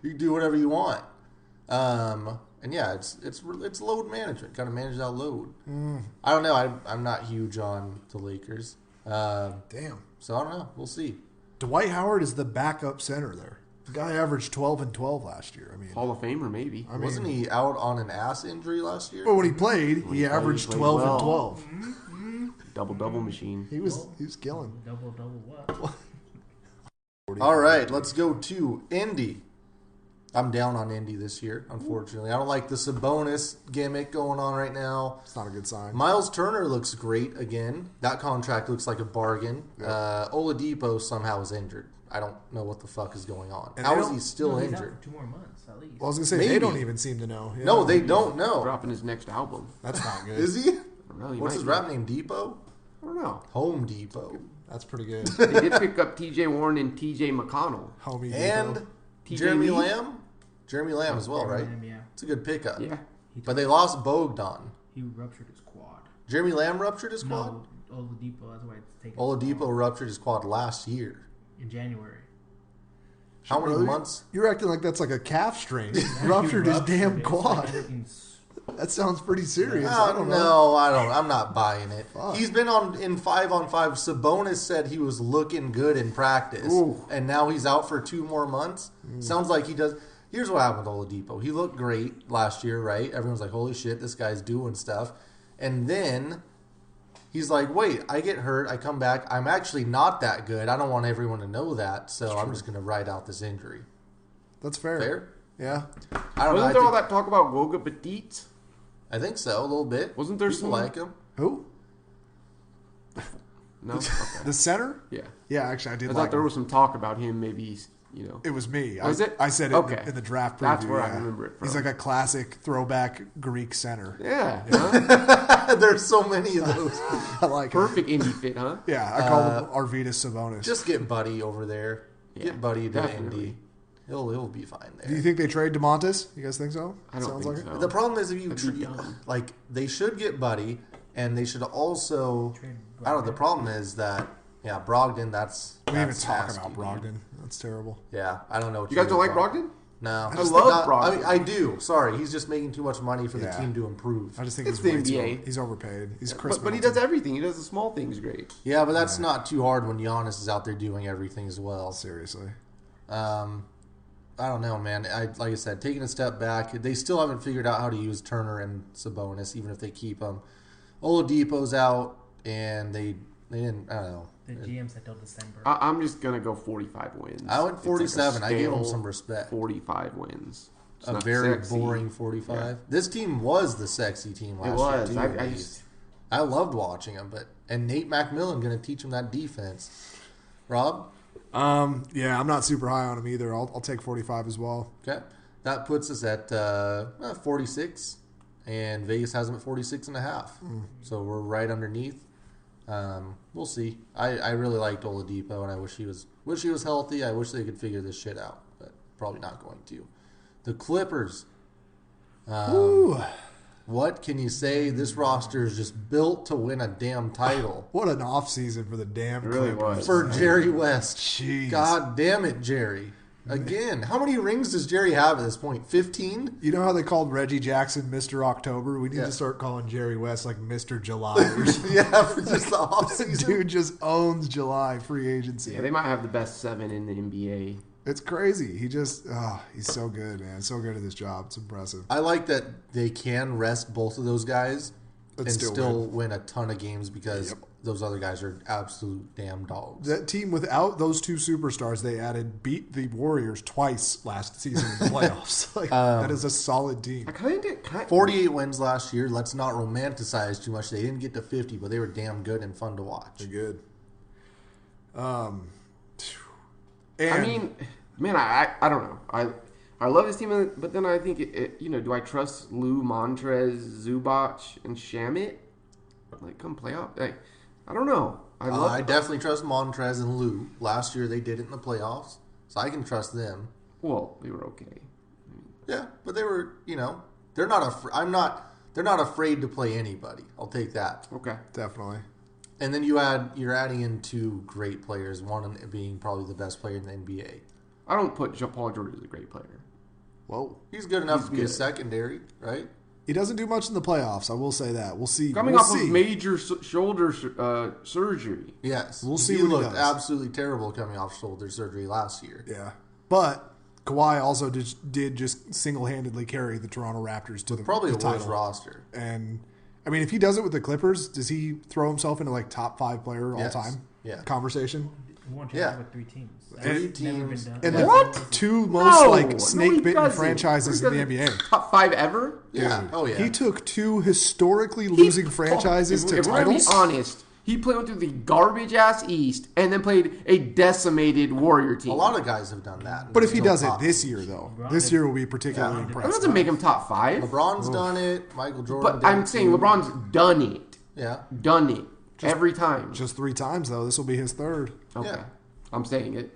You can do whatever you want. And yeah, it's load management. Got to manage that load. I don't know. I'm not huge on the Lakers. Damn. So I don't know. We'll see. Dwight Howard is the backup center there. The guy averaged 12 and 12 last year. I mean, Hall of Famer, maybe. I mean, Wasn't he out on an ass injury last year? but when he played, he he averaged played 12 well. and 12. Double machine. He was killing. Double what? All right, let's go to Indy. I'm down on Indy this year, unfortunately. I don't like the Sabonis gimmick going on right now. It's not a good sign. Miles Turner looks great again. That contract looks like a bargain. Oladipo somehow is injured. I don't know what the fuck is going on. And How they is don't- he still No, he's out injured? for 2 more months at least. Well, I was gonna say Maybe. they don't even seem to know. Yeah. No, they don't know. Dropping his next album. That's not good. Is he? I don't know. He What's might his be. rap name? Depot? I don't know. Home Depot. That's pretty good. They did pick up T.J. Warren and T.J. McConnell. Homie And Depot. TJ Jeremy Lee? Lamb? Jeremy Lamb as well, right? Yeah. It's a good pickup. Yeah. But they lost Bogdan. He ruptured his quad. Jeremy Lamb ruptured his quad? No, Oladipo. That's why it's taking Oladipo ruptured his quad last year. in January. How many Really? months? You're acting like that's like a calf strain. He Ruptured his damn it. It's quad. like everything's- That sounds pretty serious. I Oh, don't know. no, I don't. I'm not buying it. Fuck. He's been in 5-on-5. Sabonis said he was looking good in practice, Ooh. and now he's out for 2 more months. Sounds like he does. Here's what happened with Oladipo. He looked great last year, right? Everyone's like, "Holy shit, this guy's doing stuff," and then he's like, "Wait, I get hurt. I come back. I'm actually not that good. I don't want everyone to know that, so I'm just going to ride out this injury." That's fair. Fair? Yeah. I don't know. Wasn't there all that talk about Goga Petit? I think so, a little bit. Wasn't there People some- like him? Who? No. Okay. The center? Yeah. Yeah, actually, I did I like thought there him. was some talk about him. Maybe It was me. Was it? I said it Okay. in the draft preview. That's where I yeah. remember it from. He's like a classic throwback Greek center. Yeah. Huh? There's so many of those. I like him. Perfect indie fit, huh? Yeah, I call him Arvidas Sabonis. Just get Buddy over there. Yeah, Get Buddy to definitely. Indy. He'll be fine Do you there. think they trade DeMontis? You guys think so? I don't Sounds think like so. The problem is if you That'd be treat dumb. like they should get Buddy, and they should also. Trade I don't know. The problem is that Brogdon. That's it. We didn't even that's talk nasty, about dude. Brogdon. That's terrible. Yeah, I don't know. What You guys do don't with like Brogdon? No, I Just love not- Brogdon. I do. Sorry, he's just making too much money for the Yeah. team to improve. I just think It's he's the way too NBA. He's overpaid. He's Chris But he Middleton. does everything. He does the small things great. Yeah, but that's not too hard when Giannis is out there doing everything as well. Seriously. I don't know, man. Like I said, taking a step back, they still haven't figured out how to use Turner and Sabonis, even if they keep them. Oladipo's out, and they didn't. I don't know. The GM said till December. I'm just gonna go 45 wins. I went It's like a 47. I gave them stale some respect. 45 wins. It's A not very sexy. boring 45. Yeah. This team was the sexy team It last was. year. Too, I just I loved watching them, and Nate McMillan going to teach them that defense. Rob, Yeah, I'm not super high on him either. I'll take 45 as well. okay, that puts us at 46, and Vegas has them at 46 and a half. So we're right underneath. We'll see. I really liked Oladipo, and I wish he was healthy. I wish they could figure this shit out, but probably not going to. The Clippers. Ooh, What can you say? This roster is just built to win a damn title. what an off season for the damn It really Clippers. was. For Jerry West. Jeez. God damn it, Jerry. Again, how many rings does Jerry have at this point? 15? You know how they called Reggie Jackson Mr. October? We need Yeah. to start calling Jerry West like Mr. July. Or something. Yeah, for just the offseason. Dude just owns July free agency. Yeah, they might have the best 7 in the NBA. It's crazy. He just, he's so good, man. So good at his job. It's impressive. I like that they can rest both of those guys But and still still win a ton of games because Yep. those other guys are absolute damn dogs. That team without those two superstars they added beat the Warriors twice last season in the playoffs. Like that is a solid team. I kind of 48 wins last year. Let's not romanticize too much. They didn't get to 50, but they were damn good and fun to watch. They're good. I mean, man, I don't know. I love this team, but then I think do I trust Lou, Montrez, Zubac, and Shamit? Like come playoff? Like, I don't know. I definitely trust Montrez and Lou. Last year they did it in the playoffs, so I can trust them. Well, they were okay. Yeah, but they were, they're not. They're not afraid to play anybody. I'll take that. Okay. Definitely. And then you're adding in two great players. One being probably the best player in the NBA. I don't put Paul George as a great player. Whoa. He's good enough He's to be a good. secondary, right? He doesn't do much in the playoffs. I will say that. We'll see. Coming We'll off see. of major shoulder surgery. Yes. We'll see He what he looked does. absolutely terrible coming off shoulder surgery last year. Yeah. But Kawhi also did just single-handedly carry the Toronto Raptors to the Probably the a worse title. roster. And I mean, if he does it with the Clippers, does he throw himself into like top 5 player all Yes. time? Yeah. Conversation. He won Yeah. championship with 3 teams. Three That's never been teams. done. And Yeah. the What? two most like No, he snake-bitten doesn't. franchises He in the doesn't. NBA. Top 5 ever? Yeah. Oh, yeah. He took 2 historically losing franchises to if we're gonna be titles. honest, he played through the garbage ass East and then played a decimated Warrior team. A lot of guys have done that. But if he Still does it top. this year, though, LeBron this did. year will be particularly Yeah. That impressive. doesn't make him top 5. LeBron's done it. Michael Jordan But did I'm it saying too. LeBron's done it. Yeah. Done it. Every time. Just 3 times, though. This will be his 3rd. Okay. Yeah. I'm saying it.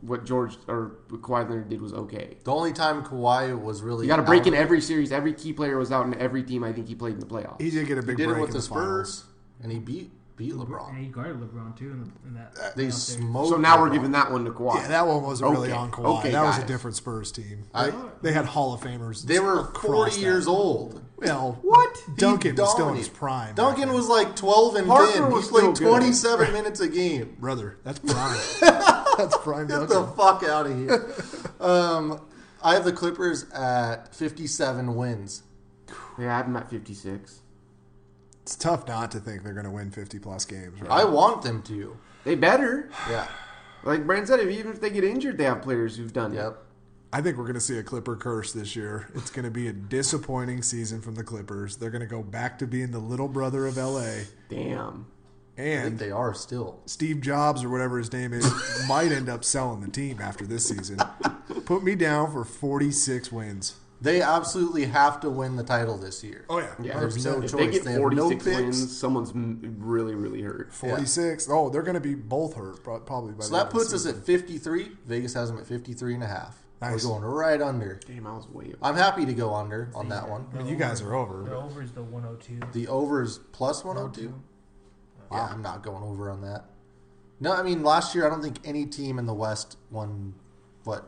What George or what Kawhi Leonard did was okay. The only time Kawhi was really You got to break out in of it, every series. Every key player was out in every team. I think he played in the playoffs. He did get a He big did break it with in the finals. Spurs, and he beat And LeBron. he guarded LeBron too in that. They playoff series. smoked. So now we're LeBron. giving that one to Kawhi. Yeah, that one wasn't really Okay. on Kawhi. Okay, that was a guys. different Spurs team. I- They had Hall of Famers. They were across 40 that. years old. Well, What? Duncan He was still in his dominated. prime. Duncan back then. was like 12 and Parker 10. He was played still good. 27 minutes a game. brother. That's prime. That's prime Get Duncan. the fuck out of here. I have the Clippers at 57 wins. Yeah, I have him at 56. It's tough not to think they're going to win 50-plus games. Right? I want them to. They better. Yeah. Like Brandon said, even if they get injured, they have players who've done it. Yep. I think we're going to see a Clipper curse this year. It's going to be a disappointing season from the Clippers. They're going to go back to being the little brother of L.A. Damn. I think And they are still. Steve Jobs, or whatever his name is, might end up selling the team after this season. Put me down for 46 wins. They absolutely have to win the title this year. Oh, yeah. Yeah, There's no if choice. they get They have no 46 picks. wins, someone's really, really hurt. 46. Oh, they're going to be both hurt probably by So the end that of the puts us season. at 53. Vegas has them at 53 and a half. Nice. We're going right under. Damn, I was way up. I'm happy to go under on that one. I mean, you guys are over. The but- over is the 102. The over's plus 102. Yeah, I'm not going over on that. No, I mean, last year I don't think any team in the West won,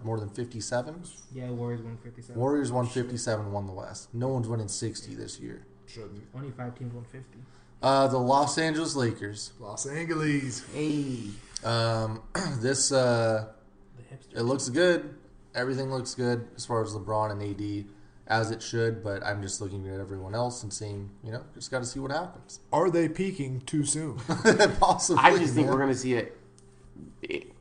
more than 57? Yeah, Warriors 157. Warriors won 57, won the West. No one's winning 60 this year. Shouldn't. 25 teams 150. The Los Angeles Lakers. Los Angeles. Hey. This, The hipster. it looks good. Everything looks good as far as LeBron and AD, as it should, but I'm just looking at everyone else and seeing, just got to see what happens. Are they peaking too soon? Possibly. I just think man. we're going to see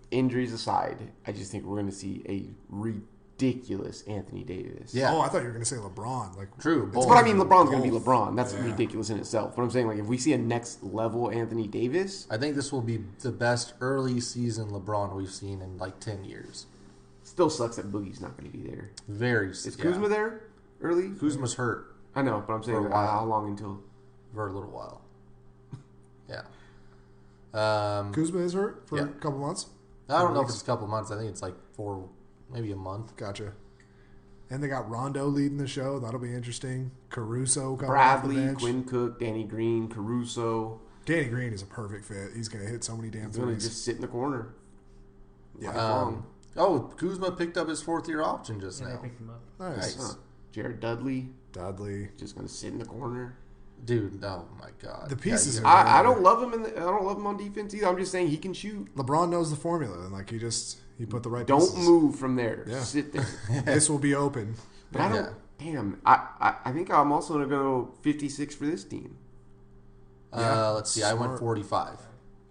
injuries aside, I just think we're going to see a ridiculous Anthony Davis. Yeah. Oh, I thought you were going to say LeBron. Like, True. It's both. But I mean, LeBron's going to be Both. LeBron. That's Yeah. ridiculous in itself. But I'm saying, like, if we see a next level Anthony Davis, I think this will be the best early season LeBron we've seen in like 10 years. still sucks that Boogie's not going to be there. Very. Is Kuzma there early? Kuzma's hurt I know, but I'm saying For a while. how long until? for a little while. Yeah. Kuzma is hurt for Yeah. a couple months. I don't know if it's a couple months. I think it's like 4, maybe a month. Gotcha. And they got Rondo leading the show. That'll be interesting. Caruso coming off the Bradley, bench. Quinn Cook, Danny Green, Caruso. Danny Green is a perfect fit. He's going to hit so many damn He's going to threes. just sit in the corner. Yeah. Lifelong. Oh, Kuzma picked up his 4th-year option just Yeah, they now. picked him up. Nice. Nice. Jared Dudley Dudley. just going to sit in the corner. Dude, oh my God. The pieces Yeah, are- I don't love him. I don't love him on defense either. I'm just saying he can shoot. LeBron knows the formula, and like he put the right. Don't pieces. move from there. Yeah. Sit there. This will be open. But I don't. Damn. I think I'm also going to go 56 for this team. Let's see. I went Smart. 45.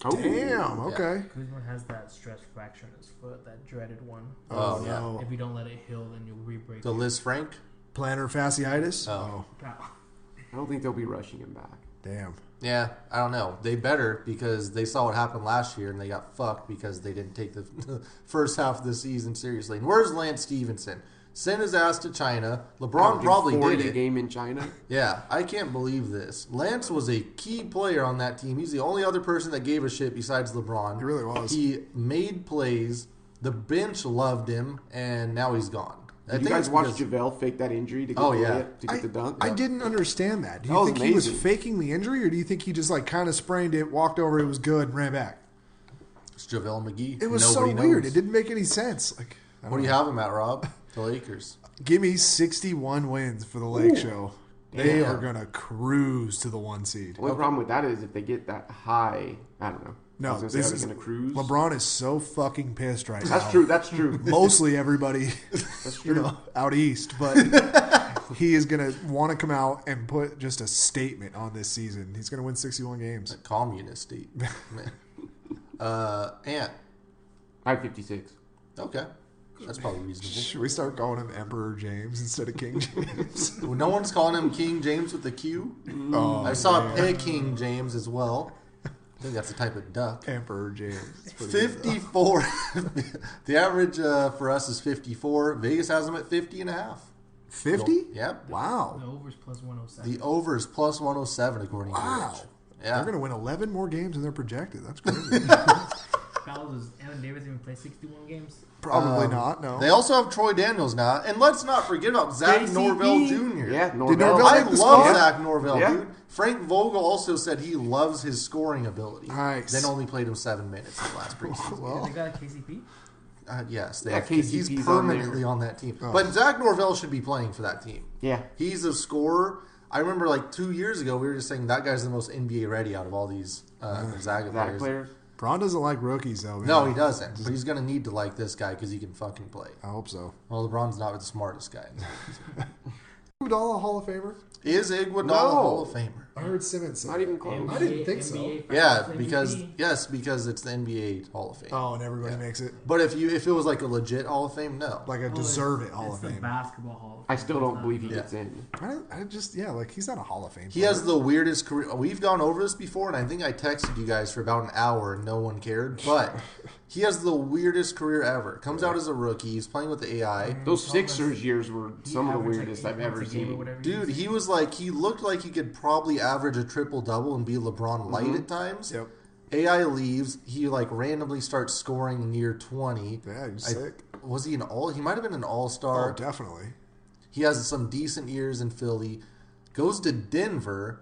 Oh, Damn. Okay. Kuzma has that stress fracture in his foot, that dreaded one. Oh, yeah. no. If you don't let it heal, then you'll re-break So it. Liz Frank. Plantar fasciitis. Oh. I don't think they'll be rushing him back. Damn. Yeah, I don't know. They better because they saw what happened last year and they got fucked because they didn't take the first half of the season seriously. And where's Lance Stevenson? Sent his ass to China. LeBron probably 40 did a it. game in China. Yeah, I can't believe this. Lance was a key player on that team. He's the only other person that gave a shit besides LeBron. He really was. He made plays. The bench loved him, and now he's gone. Did you guys watch JaVale fake that injury to get Oh, the yeah. layup, to get the dunk? I didn't understand that. Do That you was think he was amazing. faking the injury, or do you think he just like kind of sprained it, walked over, it was good, and ran back? It's JaVale McGee. It was Nobody so weird. knows. It didn't make any sense. Like, I don't What do you know. have him at, Rob? The Lakers. Give me 61 wins for the Lake Show. They Damn. are gonna cruise to the 1 seed. The only problem with that is if they get that high, I don't know. I No, was gonna say, this are is they going to cruise? LeBron is so fucking pissed right now. That's true. That's true. Mostly everybody, That's you true. know, out east, but he is gonna want to come out and put just a statement on this season. He's gonna win 61 games. A communist state. Man. Ant. I have 56. Okay. That's probably reasonable. Should we start calling him Emperor James instead of King James? Well, no one's calling him King James with a Q. Oh, I saw man. Peking James as well. I think that's a type of duck. Emperor James. It's pretty good. 54. The average for us is 54. Vegas has them at 50 and a half. 50? Yep. Wow. The over's plus 107. The over is plus 107 according to Wow. Rich. They're Yeah. going to win 11 more games than they're projected. That's crazy. Fellas, does Evan Davis even play 61 games? Probably not, no. They also have Troy Daniels now. And let's not forget about Zach JCP. Norvell Jr. Yeah, Norvell Norvell. I make the love squad? Zach Norvell, Yeah. dude. Frank Vogel also said he loves his scoring ability. Nice. Then only played him 7 minutes in the last preseason. Well, They got a KCP? Yes, they Yeah, have, KCP's he's on permanently there. on that team. Oh. But Zach Norvell should be playing for that team. Yeah. He's a scorer. I remember like 2 years ago, we were just saying that guy's the most NBA ready out of all these Gonzaga That players. player. Braun doesn't like rookies, though. Man. No, he doesn't. But he's going to need to like this guy because he can fucking play. I hope so. Well, LeBron's not the smartest guy. Iguodala Hall of Famer? Is Iguodala No. a Hall of Famer? I heard Simmons say Not that. even close. I didn't think so. Yeah, Finals because MVP. it's the NBA Hall of Fame. Oh, and everybody makes it But if it was like a legit Hall of Fame, no. like a Oh, deserve it Hall it's of the Fame. basketball Hall of I Fame. still It's don't not- believe he Yeah. gets in. I just like he's not a Hall of Fame. He player. has the weirdest career. We've gone over this before, and I think I texted you guys for about an hour, and no one cared. But he has the weirdest career ever. Comes out as a rookie. He's playing with the AI. Those Sixers years were He some of the averaged, like, weirdest 8 I've ever points a game or seen. whatever Dude, is. he looked like he could probably average a triple double and be LeBron light at times. Yep. AI leaves. He like randomly starts scoring near 20. Yeah, he's I- sick. Was he an all? He might have been an Oh, all-star. definitely. He has some decent years in Philly. Goes to Denver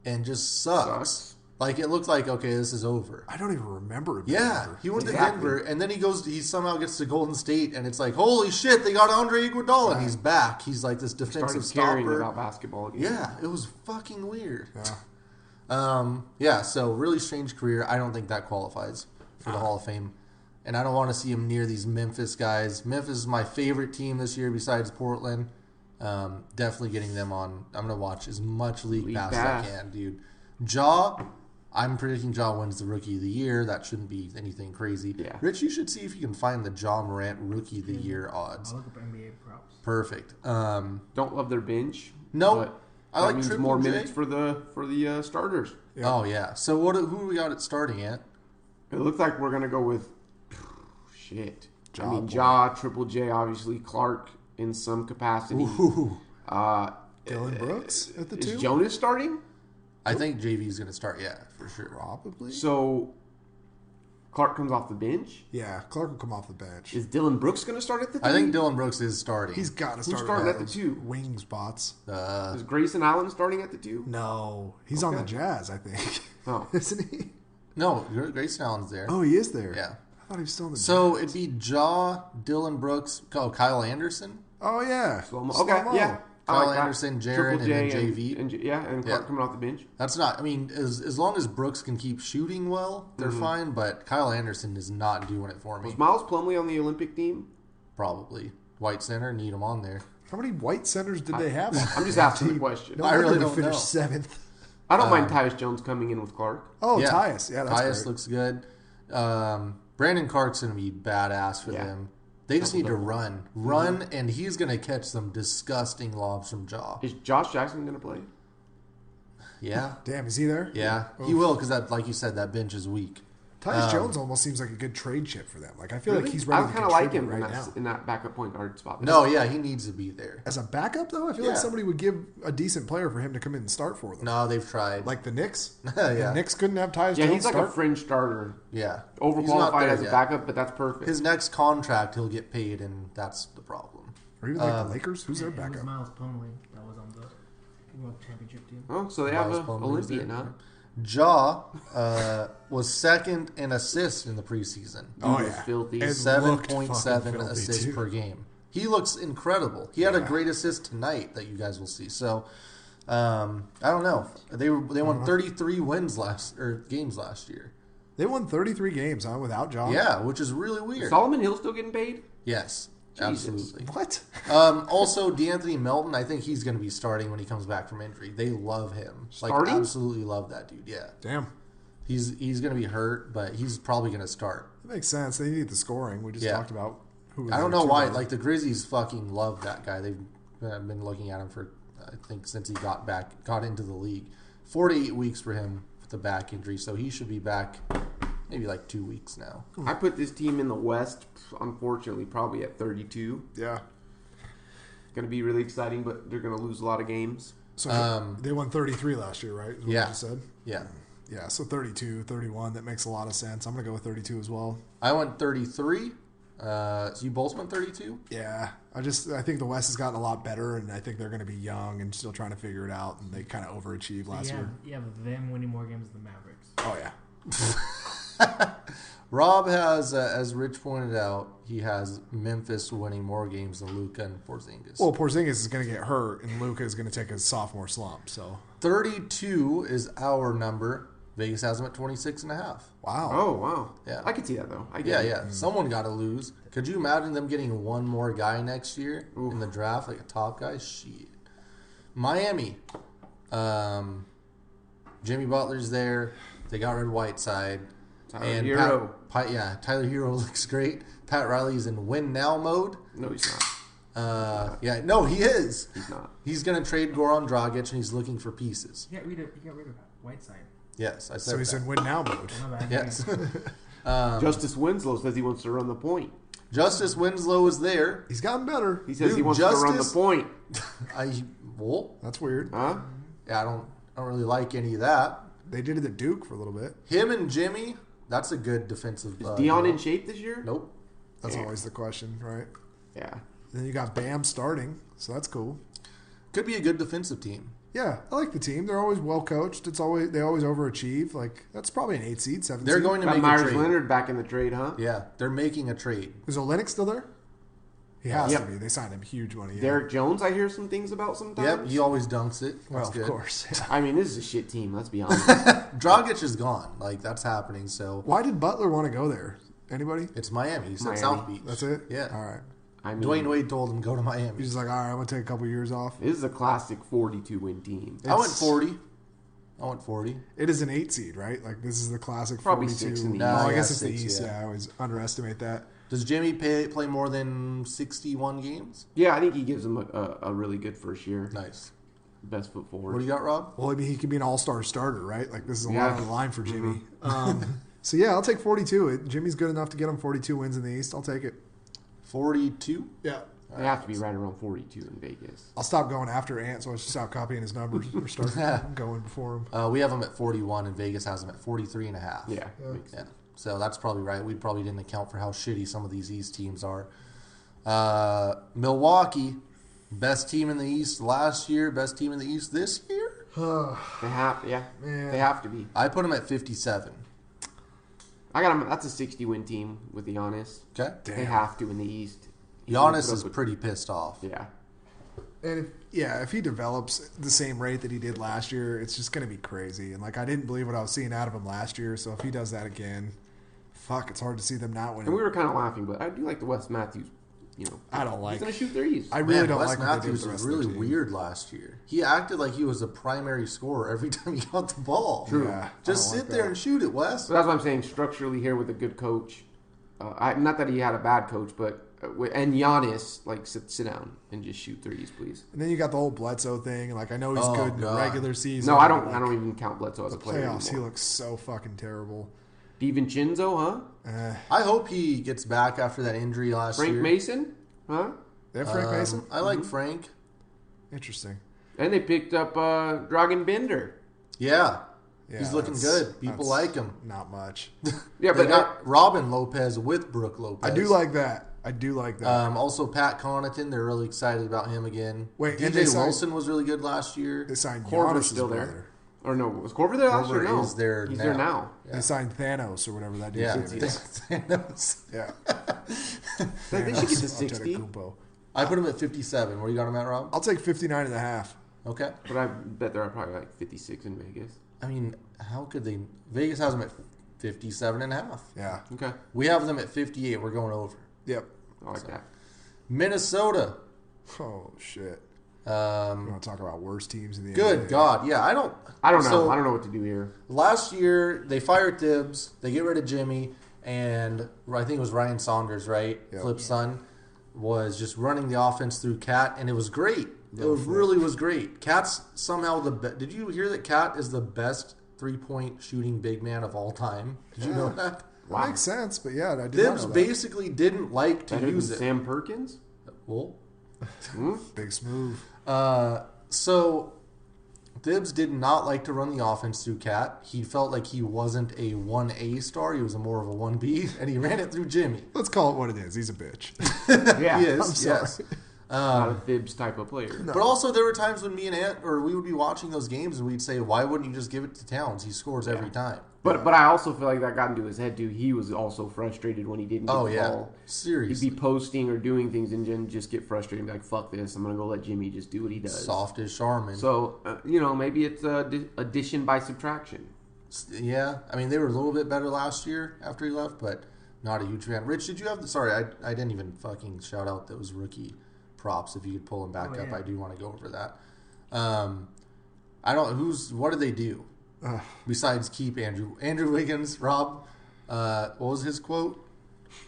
and just sucks. Sucks. Like it looked like okay, this is over. I don't even remember him. Yeah, he went to Exactly. Denver and then he somehow gets to Golden State and it's like holy shit, they got Andre Iguodala and he's back. He's like this defensive Started caring stopper. about basketball again. Yeah, it was fucking weird. Yeah. So really strange career. I don't think that qualifies for the Hall of Fame. And I don't want to see him near these Memphis guys. Memphis is my favorite team this year besides Portland. Definitely getting them on. I'm going to watch as much League Pass as Pass. I can, dude. Ja, I'm predicting Ja wins the Rookie of the Year. That shouldn't be anything crazy. Yeah. Rich, you should see if you can find the Ja Morant Rookie of the Year odds. I'll look up NBA props. Perfect. Don't love their bench. No, but I that like means Triple more J. minutes for the starters. Yeah. Oh, yeah. So who do we got it starting at? It looks like we're gonna go with shit. Ja I mean, boy. Ja, Triple J, obviously Clark in some capacity. Ooh. Dylan Brooks at the Is two. Jonas starting? I think JV's going to start, yeah, for sure. Probably. So Clark comes off the bench. Yeah, Clark will come off the bench. Is Dylan Brooks gonna start at the two? I think Dylan Brooks is starting. He's got to start starting at the those two? wing spots. Is Grayson Allen starting at the two? No, he's on the Okay. Jazz, I think. Oh. Isn't he? No, Grayson Allen's there. Oh, he is there. Yeah. I thought he was still in the. So it'd be Jaw, Dylan Brooks, Kyle Anderson, Oh yeah. Slow-mo. Slow-mo. Okay, yeah. I Kyle like that. Anderson, Jaren, Triple and then J JV. and Clark Yeah. coming off the bench. That's not. I mean, as long as Brooks can keep shooting well, they're fine. But Kyle Anderson is not doing it for me. Was Miles Plumlee on the Olympic team? Probably White center, need him on there. How many white centers did they have? I'm just asking the question. No I wonder really they don't finished know. 7th. I don't mind Tyus Jones coming in with Clark. Oh, Tyus. Yeah, that's Tyus great. looks good. Brandon Clark's going to be badass for Yeah. them. They just need to run, and he's going to catch some disgusting lobs from Jaw. Is Josh Jackson going to play? Yeah, Damn, is he there? yeah, he will because that, like you said, that bench is weak. Tyus Jones almost seems like a good trade chip for them. Like I feel like he's ready I to kind of like contribute him right now. in that backup point guard spot. No, yeah, he needs to be there. As a backup, though, I feel Yeah. like somebody would give a decent player for him to come in and start for them. No, they've tried. Like the Knicks. Yeah. The Knicks couldn't have Tyus Yeah, Jones he's like start. a fringe starter. Yeah, He's not Overqualified there as a yet. backup, but that's perfect. His next contract, he'll get paid, and that's the problem. Or even like the Lakers. Who's their It was backup? Miles Plumlee that was on the World Championship team. Oh, so they have Miles an Plumlee's Olympian, there. huh? Jaw was second in assists in the preseason. Oh, Dude was yeah. filthy. And- 7.7 fucking filthy, assists too. per game. He looks incredible. He had a Yeah. great assist tonight that you guys will see. So I don't know. They won 33 games last year. They won 33 games, huh, without John? Yeah, which is really weird. Solomon Hill still getting paid? Yes, Jesus. absolutely. What? Also, DeAnthony Melton, I think he's going to be starting when he comes back from injury. They love him. Starting? Like, absolutely love that dude. Yeah, Damn. he's going to be hurt, but he's probably going to start. That makes sense. They need the scoring. We just Yeah. talked about who was I don't their know why. two-guard. Like the Grizzlies fucking love that guy. They've been looking at him for I think since he got into the league. 4 to 8 weeks for him with the back injury, so he should be back maybe like 2 weeks now. I put this team in the West, unfortunately, probably at 32. Yeah. Going to be really exciting, but they're going to lose a lot of games. So they won 33 last year, right? Is what you Yeah. just said? Yeah, Yeah, so 32, 31. That makes a lot of sense. I'm going to go with 32 as well. I went 33. So you both went 32. Yeah. I think the West has gotten a lot better, and I think they're going to be young and still trying to figure it out, and they kind of overachieved last year. You have them winning more games than the Mavericks. Oh, yeah. Rob has, as Rich pointed out, he has Memphis winning more games than Luka and Porzingis. Well, Porzingis is going to get hurt, and Luka is going to take a sophomore slump. So, 32 is our number. Vegas has him at 26.5. wow. Oh, wow. Yeah. I could see that, though. I Yeah, get it. yeah. Someone got to lose. Could you imagine them getting one more guy next year in the draft, like a top guy? Shit. Miami. Jimmy Butler's there. They got rid of Whiteside. Tyler Hero. Tyler Hero looks great. Pat Riley's in win now mode. No, he's not. No, he is. He's not. He's going to trade Goran Dragic, and he's looking for pieces. He got rid of Whiteside. Yes, I said So he's that. in win now mode. My bad. Yes. Justice Winslow says he wants to run the point. Justice Winslow is there. He's gotten better. He says Dude, he wants to run the Justice- point. That's weird. Huh? Yeah, I don't really like any of that. They did it at Duke for a little bit. Him and Jimmy, that's a good defensive. Is Dion duo. in shape this year? Nope. That's always the question, right? Yeah. Then you got Bam starting, so that's cool. Could be a good defensive team. Yeah, I like the team. They're always well coached. They always overachieve. Like that's probably an 8 seed, 7 They're seed. going to Got make a Myers trade. Leonard back in the trade, huh? Yeah, they're making a trade. Is Olenek still there? He has Yep. to be. They signed him huge money. Yeah. Derek Jones, I hear some things about sometimes. Yep, he always dunks it. well, That's of good. course. Yeah. I mean, this is a shit team. Let's be honest. Dragic is gone. Like that's happening. So Why did Butler want to go there? Anybody? it's Miami. He said Miami. South Beach. That's it. Yeah. All right. I mean, Dwayne Wade told him go to Miami. He's just like, all right, I'm gonna take a couple years off. this is a classic 42-win team. I went 40. I went 40. It is an 8 seed, right? Like this is the classic Probably 42. 6 in the No, East. I Yeah, guess it's the 6, East. yeah. Yeah, I always underestimate that. Does Jimmy play more than 61 games? Yeah, I think he gives them a really good first year. Nice. Best foot What forward. do you got, Rob? Well, I mean, he could be an all-star starter, right? Like this is a lot Yeah. on the line for Jimmy. So yeah, I'll take 42. Jimmy's good enough to get him 42 wins in the East. I'll take it. 42. Yeah. They have to be right around 42 in Vegas. I'll stop going after Ant, so I'll just stop copying his numbers or start going before him. We have him at 41, and Vegas has him at 43 and a half. Yeah. Makes Yeah. sense. So that's probably right. We probably didn't account for how shitty some of these East teams are. Milwaukee, best team in the East last year, best team in the East this year. They have, yeah. Man. They have to be. I put them at 57. I got him. That's a 60-win team with Giannis. Okay. They have to in the East. Giannis is pretty pissed off. Yeah. And if he develops the same rate that he did last year, it's just going to be crazy. And like I didn't believe what I was seeing out of him last year, so if he does that again, fuck, it's hard to see them not winning. And we were kind of laughing, but I do like the Wes Matthews. I don't like. He's gonna shoot threes. I really Man, don't Wes like what they do Matthews with the was rest of really the team. weird last year. He acted like he was a primary scorer every time he got the ball. True. Yeah, Just I don't sit like there that. and shoot it, Wes. So that's what I'm saying. Structurally, here with a good coach, not that he had a bad coach, but and Giannis, like sit down and just shoot threes, please. And then you got the whole Bledsoe thing. Like I know he's Oh, good in the God. regular season. No, I but, don't even count Bledsoe as a The player playoffs, he anymore. looks so fucking terrible. DiVincenzo, huh? I hope he gets back after that injury last Frank year. Mason, huh? They have Frank Mason. I like Frank. Interesting. And they picked up Dragan Bender. Yeah. Yeah, He's looking that's- good. People that's like him. Not much. Yeah, They but got Robin Lopez with Brooke Lopez. I do like that. Also, Pat Connaughton. They're really excited about him again. Wait, and they DJ signed- Wilson was really good last year. They signed Corver's Giannis' still there. brother. Or no, was Corver there last year? Corver No, is there he's now. there now. They signed Thanos or whatever that dude's Yeah. name is. Thanos. Yeah. They should get to Thanos 60. Antetokounmpo. I put him at 57. Where you got him at, Rob? I'll take 59 and a half. Okay. But I bet they're probably like 56 in Vegas. I mean, how could they? Vegas has them at 57 and a half. Yeah. Okay, We have them at 58. We're going over. Yep. I like that. Minnesota. Oh shit. You want to talk about worst teams in the NBA? Good God. Yeah, I don't I don't know. So, I don't know what to do here. Last year, they fired Tibbs. They get rid of Jimmy. And I think it was Ryan Saunders, right? Yep. Flip's son was just running the offense through Cat, and it was great. Really was great. Cat's somehow Did you hear that Cat is the best 3-point shooting big man of all time? Did you know that? That makes sense, but yeah, I did not Tibbs know that. basically didn't like to Better than use it. Sam Perkins? Well, Big smooth. so Tibbs did not like to run the offense through Cat. He felt like he wasn't a 1A star. He was more of a 1B, and he ran it through Jimmy. Let's call it what it is. He's a bitch. Yeah. He is, I'm sorry. yes. Not a Thibs type of player. But also, there were times when me and Ant, or we would be watching those games, and we'd say, "Why wouldn't you just give it to Towns? He scores every time." But I also feel like that got into his head too. He was also frustrated when he didn't get Oh the yeah, ball. He'd seriously, be posting or doing things and then just get frustrated and be like, fuck this. I'm going to go let Jimmy just do what he does. soft as Charmin. So, maybe it's addition by subtraction. Yeah, I mean they were a little bit better last year after he left, but not a huge fan. Rich, did you have? Sorry, I didn't even fucking shout out those rookie props. If you could pull them back up, yeah. I do want to go over that. I don't. What did they do besides keep Andrew Wiggins? Rob, what was his quote?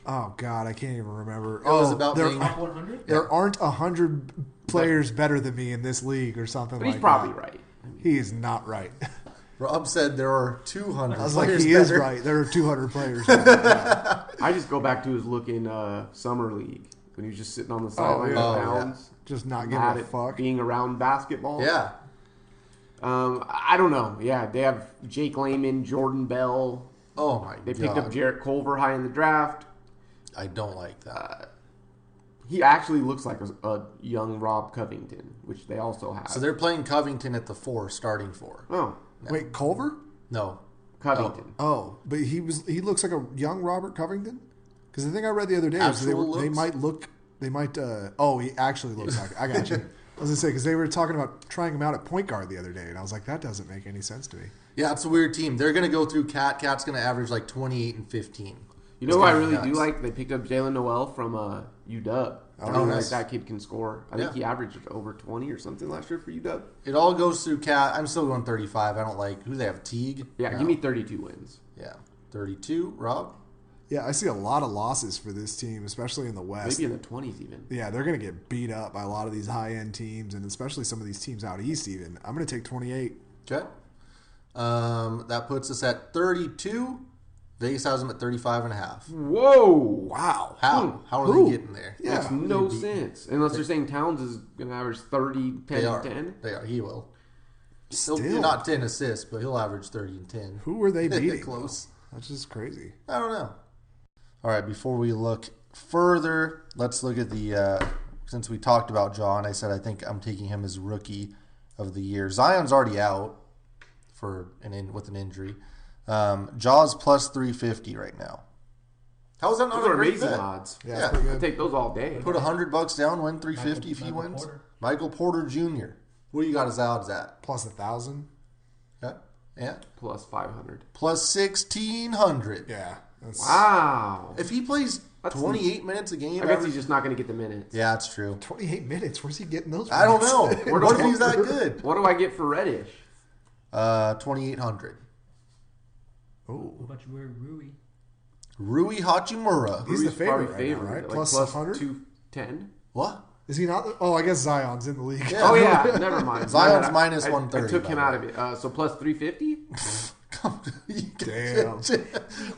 Oh God, I can't even remember. It was about there, being. Top 100? there aren't 100 players better than me in this league or something But like he's probably that. right. He is not right. Rob said there are 200. I was like, players he is better. right. There are 200 players. better. I just go back to his look in Summer League when he was just sitting on the sideline yeah. of Oh, bounds. Just not Mad giving a at fuck. being around basketball. Yeah. I don't know. Yeah, they have Jake Layman, Jordan Bell. Oh my They god. picked up Jarrett Culver high in the draft. I don't like that. He actually looks like a young Rob Covington, which they also have. So they're playing Covington at the 4, starting 4. oh, Wait, Culver? No. Covington. Oh, but he looks like a young Robert Covington. Because the thing I read the other day was Actual they looks? might. Oh, he actually looks like. I got you. I was gonna say because they were talking about trying him out at point guard the other day, and I was like, that doesn't make any sense to me. Yeah, it's a weird team. They're going to go through Cat. Cat's going to average like 28 and 15. You know who I gonna be really do nuts. like? They picked up Jalen Noel from UW. I really nice. like that kid can score. I think Yeah. he averaged over 20 or something last year for UW. It all goes through Cat. I'm still going 35. I don't like who they have. Teague. Yeah, No. give me 32 wins. Yeah, 32. Rob. Yeah, I see a lot of losses for this team, especially in the West. Maybe in the 20s even. Yeah, they're going to get beat up by a lot of these high end teams, and especially some of these teams out east. Even I'm going to take 28. Okay. That puts us at 32. Vegas has them at 35 and a half. Whoa! Wow. How? How are Who? they getting there? Yeah. Makes no sense. Unless they're saying Towns is going to average 30, 10, They are. and 10. They are. He will. Still. Not 10 assists, but he'll average 30 and 10. Who were they beating? Close. That's just crazy. I don't know. All right, before we look further, let's look at the since we talked about John, I said I think I'm taking him as rookie of the year. Zion's already out with an injury. Jaws plus 350 right now. How is that not Those a are great amazing bet? odds. Yeah, Yeah. it's pretty I good. take those all day. Put $100 down, win 350 if he Michael wins. Porter. Michael Porter Jr. What do you got his odds at? Plus 1,000. Yeah. Yeah. Plus 500. Plus 1,600. Yeah. That's, Wow. If he plays That's 28 minutes a game, I guess he's just not going to get the minutes. yeah, that's true. 28 minutes. Where's he getting those? I don't minutes? know. What if he's that good? What do I get for Reddish? 2,800. What Ooh. about you wear Rui? Rui Hachimura. He's the Rui's favorite probably right now, right? Like Plus plus 100? 210. What? Is he not? Oh, I guess Zion's in the league. Yeah. Oh yeah, never mind. Zion's I- minus I 130, I took by him the out way. of it. So plus 350. Damn.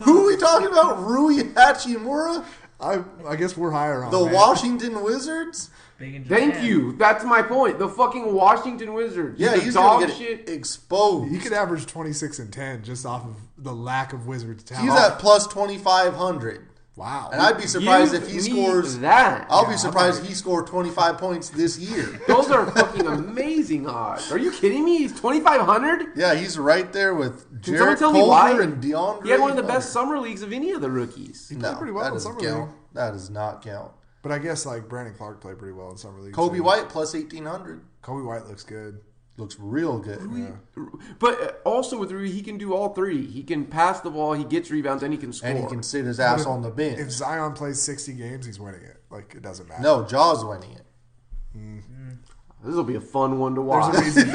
Who are we talking about? Rui Hachimura? I guess we're higher on The man. Washington Wizards? Big in Thank Japan. you. That's my point. The fucking Washington Wizards. Yeah, The he's dog going to shit. get exposed. He could average 26 and 10 just off of the lack of Wizards talent. He's at plus 2,500. Wow. And I'd be surprised Give if he me scores. that. I'll Yeah, be surprised if he scored 25 points this year. Those are fucking amazing odds. Are you kidding me? He's 2,500. Yeah, he's right there with Can someone Jarrett tell me Culver why? and DeAndre. He had one of the Hunter. best summer leagues of any of the rookies. played No, pretty well that in doesn't Summer count. League. That does not count. But I guess like Brandon Clark played pretty well in Summer League. Kobe too. White plus 1,800 Kobe White looks good. looks real good. Yeah. But also with Rui, he can do all three. He can pass the ball, he gets rebounds, and he can score. And he can sit his ass But on the bench. If Zion plays 60 games, he's winning it. Like it doesn't matter. No, Jaws winning it. This will be a fun one to There's watch. a reason.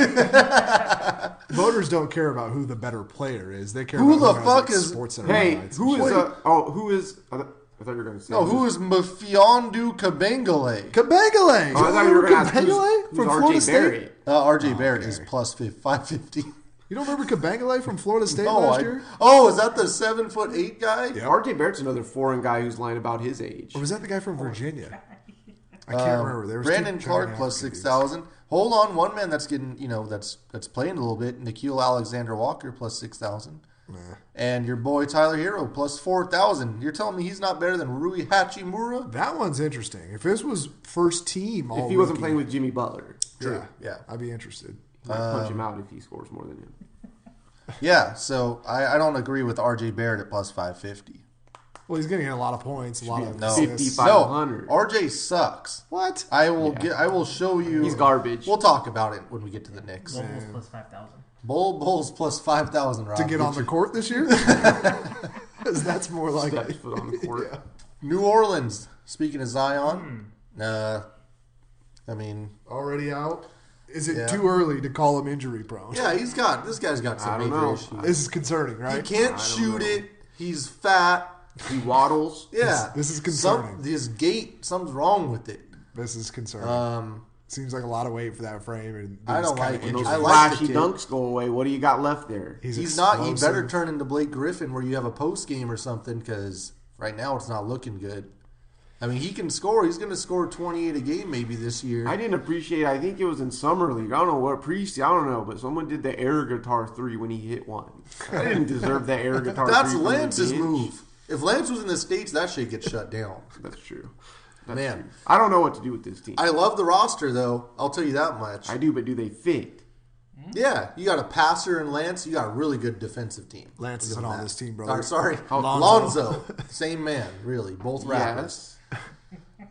Voters don't care about who the better player is. They care Who about the who fuck has, is- Sports Center Hey, highlights who and is? shit. Who is? I thought you were going to say. No, who is Mfiondu Kabengele? Kabengele? Oh, I thought you were going to ask Kabengele who's from Florida RJ State. Barrett. RJ Barrett okay. is plus 550. You don't remember Kabengele from Florida State No, last year? is that the 7'8" guy? Yeah. RJ Barrett's another foreign guy who's lying about his age. Or was that the guy from Virginia? I can't remember. There was Brandon two Clark giant plus African 6,000. Hold on, one man that's getting that's playing a little bit. Nikhil Alexander Walker plus 6,000. dudes. Nah. And your boy Tyler Hero plus 4,000. You're telling me he's not better than Rui Hachimura? That one's interesting. If this was first team, all If he wasn't rookie, playing with Jimmy Butler, True. Yeah. I'd be interested. he might punch him out if he scores more than him. Yeah. So I don't agree with RJ Barrett at plus 550. Well, he's getting a lot of points, a lot of No. assists. 55. No, 500. RJ sucks. What? I will show you. He's garbage. We'll talk about it when we get to the Knicks. Bulls plus 5,000. Bulls plus 5,000. Rob. To get on the you. court this year? Because that's more like Step his foot on the court. New Orleans. Speaking of Zion, I mean, already out. Is it Yeah. too early to call him injury prone? yeah, this guy's got I some don't major know. issues. This is concerning, He right? can't I don't shoot know. it. He's fat. He waddles. Yeah, This is concerning. His gait, something's wrong with it. This is concerning. Seems like a lot of weight for that frame. And I don't these kinda like it. When those I injuries. like the flashy kid. dunks go away, what do you got left there? He's not. He better explosive. turn into Blake Griffin, where you have a post game or something, because right now it's not looking good. I mean, he can score. He's going to score 28 a game maybe this year. I didn't appreciate. I think it was in summer league. I don't know what preseason. I don't know, but someone did the air guitar 3 when he hit one. I didn't deserve the air guitar. That's 3 from the Lance's bench. move. If Lance was in the States, that shit gets shut down. That's true. That's Man. true. I don't know what to do with this team. I love the roster, though. I'll tell you that much. I do, but do they fit? Yeah, you got a passer and Lance. You got a really good defensive team. Lance Give isn't him on that. this team, brother. Sorry, Lonzo. Lonzo. Same man, really. Both rappers. Yes.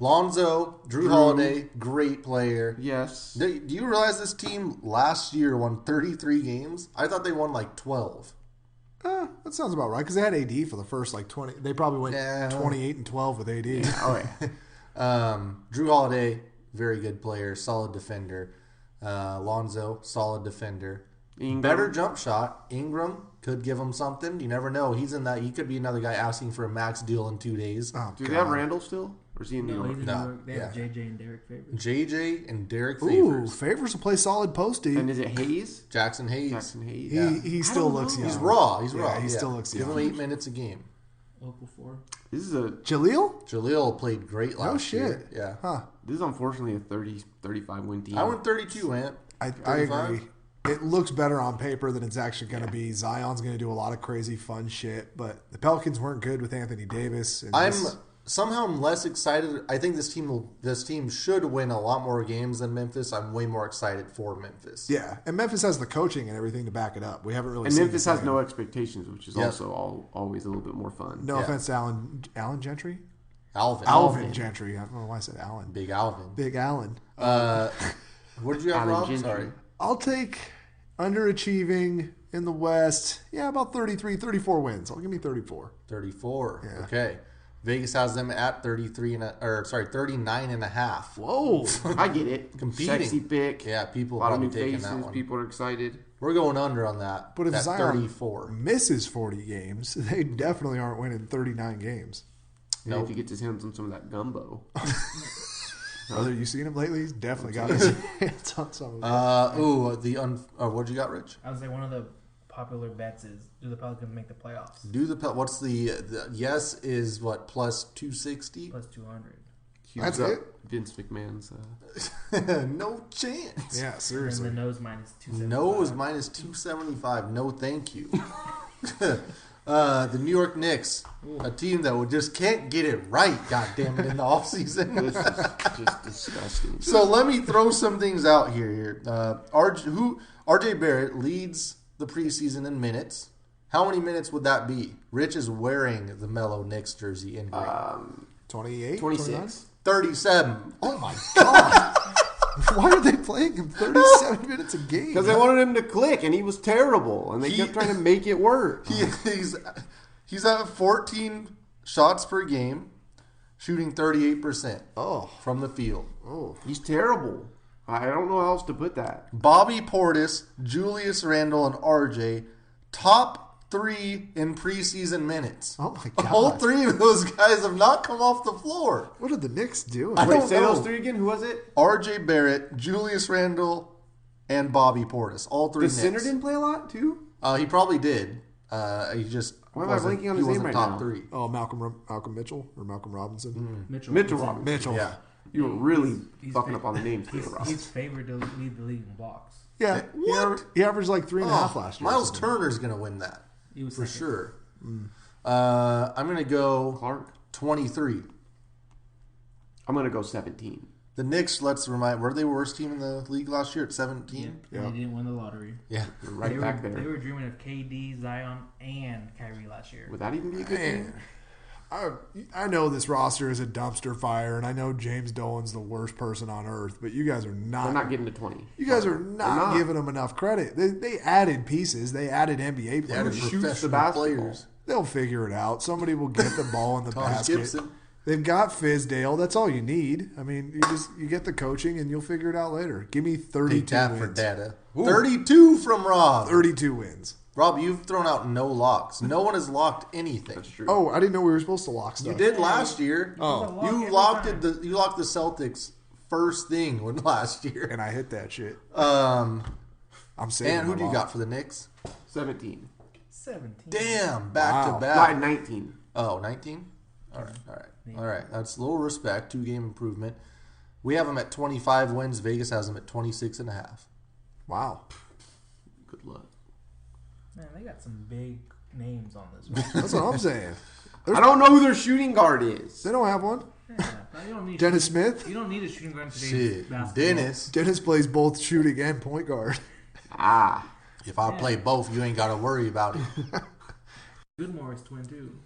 Lonzo, Drew Holiday, great player. Yes. Do you realize this team last year won 33 games? I thought they won like 12. That sounds about right because they had AD for the first 20. They probably went Yeah. 28 and 12 with AD. Oh yeah. Drew Holiday, very good player, solid defender. Lonzo, solid defender. Ingram. Better jump shot. Ingram could give him something. You never know. He's in that. He could be another guy asking for a max deal in 2 days. Oh, Do they have Randall still, or is he in New No, York? he's in No, New York. They have yeah. JJ and Derek Favors. JJ and Derek Ooh, Favors. Favors will play solid post D. And is it Hayes? Jackson Hayes. Jackson Hayes. He, yeah. he still looks young. He's raw. He's Yeah, raw. he still looks Give him young. 8 minutes a game. Local 4. This is a Jaleel? Jaleel played great last No shit. year. Yeah. Huh. this is unfortunately a 35 win team. I went 32, Ant. I 35? agree. It looks better on paper than it's actually going to be. Zion's going to do a lot of crazy fun shit, but the Pelicans weren't good with Anthony Davis. And I'm this- somehow I'm less excited. I think this team should win a lot more games than Memphis. I'm way more excited for Memphis. Yeah, and Memphis has the coaching and everything to back it up. We haven't really And seen Memphis the has same. no expectations, which is Yep. also always a little bit more fun. No Yeah. offense to Allen Gentry? Alvin. Alvin Gentry. I don't know why I said Allen. Big Alvin. Big Allen. What did you have, Allen Rob? Gentry. Sorry. I'll take underachieving in the West. Yeah, about 33, 34 wins. I'll give me 34. 34. Yeah. Okay. Vegas has them at 39 and a half. Whoa. I get it. Competing. Sexy pick. Yeah, people A lot of probably new taking faces. that one. People are excited. We're going under on that. But if at Zion 34. misses 40 games, they definitely aren't winning 39 games. And Nope. if he gets his hands on some of that gumbo. Brother, you seen him lately? He's definitely got his hands on some of it. What'd you got, Rich? I would say one of the popular bets is do the Pelicans make the playoffs? What's the yes is what, plus 260? Plus 200. Huge That's up it? Vince McMahon's. No chance. Yeah, And seriously. then the nose minus 275. No is minus 275. No, thank you. The New York Knicks, a team that just can't get it right, goddamn it, in the offseason. This is just disgusting. So let me throw some things out here. RJ Barrett leads the preseason in minutes. How many minutes would that be? Rich is wearing the Mellow Knicks jersey in green. 28? 26. 37. Oh my God. Why are they playing him 37 minutes a game? Because they wanted him to click, and he was terrible, and they kept trying to make it work. He's at 14 shots per game, shooting 38% from the field. He's terrible. I don't know how else to put that. Bobby Portis, Julius Randle, and RJ, top 3 in preseason minutes. Oh my God. All 3 of those guys have not come off the floor. What are the Knicks doing? I Wait, don't say know. those 3 again. Who was it? RJ Barrett, Julius Randle, and Bobby Portis. All 3 The center Knicks. didn't play a lot, too? He probably did. He just Why am I wasn't, blanking on he his name wasn't right top now? 3. Oh, Malcolm Mitchell or Malcolm Robinson? Mitchell. Mitchell Robinson. Mitchell. Yeah. You were really He's fucking fa- up on the names here, Rob. He's favored to lead the league in blocks. Yeah. What? He averaged like 3.5 last year. Miles Turner's going to win that He was for second. sure. I'm going to go Clark? 23. I'm going to go 17. The Knicks, let's remind, were they the worst team in the league last year at Yeah. 17? Yeah. They didn't win the lottery. Yeah. You're right back They there. were dreaming of KD, Zion, and Kyrie last year. Would that even be a good thing? Man, I know this roster is a dumpster fire, and I know James Dolan's the worst person on earth, but you guys are They're not. not getting to 20. You guys are not, not. giving them enough credit. They added pieces. They added NBA They added players. shoots the professional basketball? players. They'll figure it out. Somebody will get the ball in the Taj basket. Gibson. They've got Fizdale. That's all you need. I mean, you get the coaching and you'll figure it out later. Give me 32 Take that for wins. data. 32 from Rob. 32 wins. Rob, you've thrown out no locks. No one has locked anything. That's true. Oh, I didn't know we were supposed to lock stuff. You did last year. Oh. You locked the Celtics first thing when last year. And I hit that shit. Um, I'm saving and who my do you lock. got for the Knicks? 17. 17. Damn, back Wow. to Not back. 19. Oh, 19? All right. That's a little respect. 2-game improvement. We have them at 25 wins. Vegas has them at 26 and a half. Wow. Good luck. Man, they got some big names on this one. That's what I'm saying. I don't know who their shooting guard is. They don't have one. Yeah, but you don't need Dennis Smith. You don't need a shooting guard in today's Shit. basketball. Dennis, Dennis plays both shooting and point guard. Ah. if I play both, you ain't got to worry about it. Goodmore is twin too.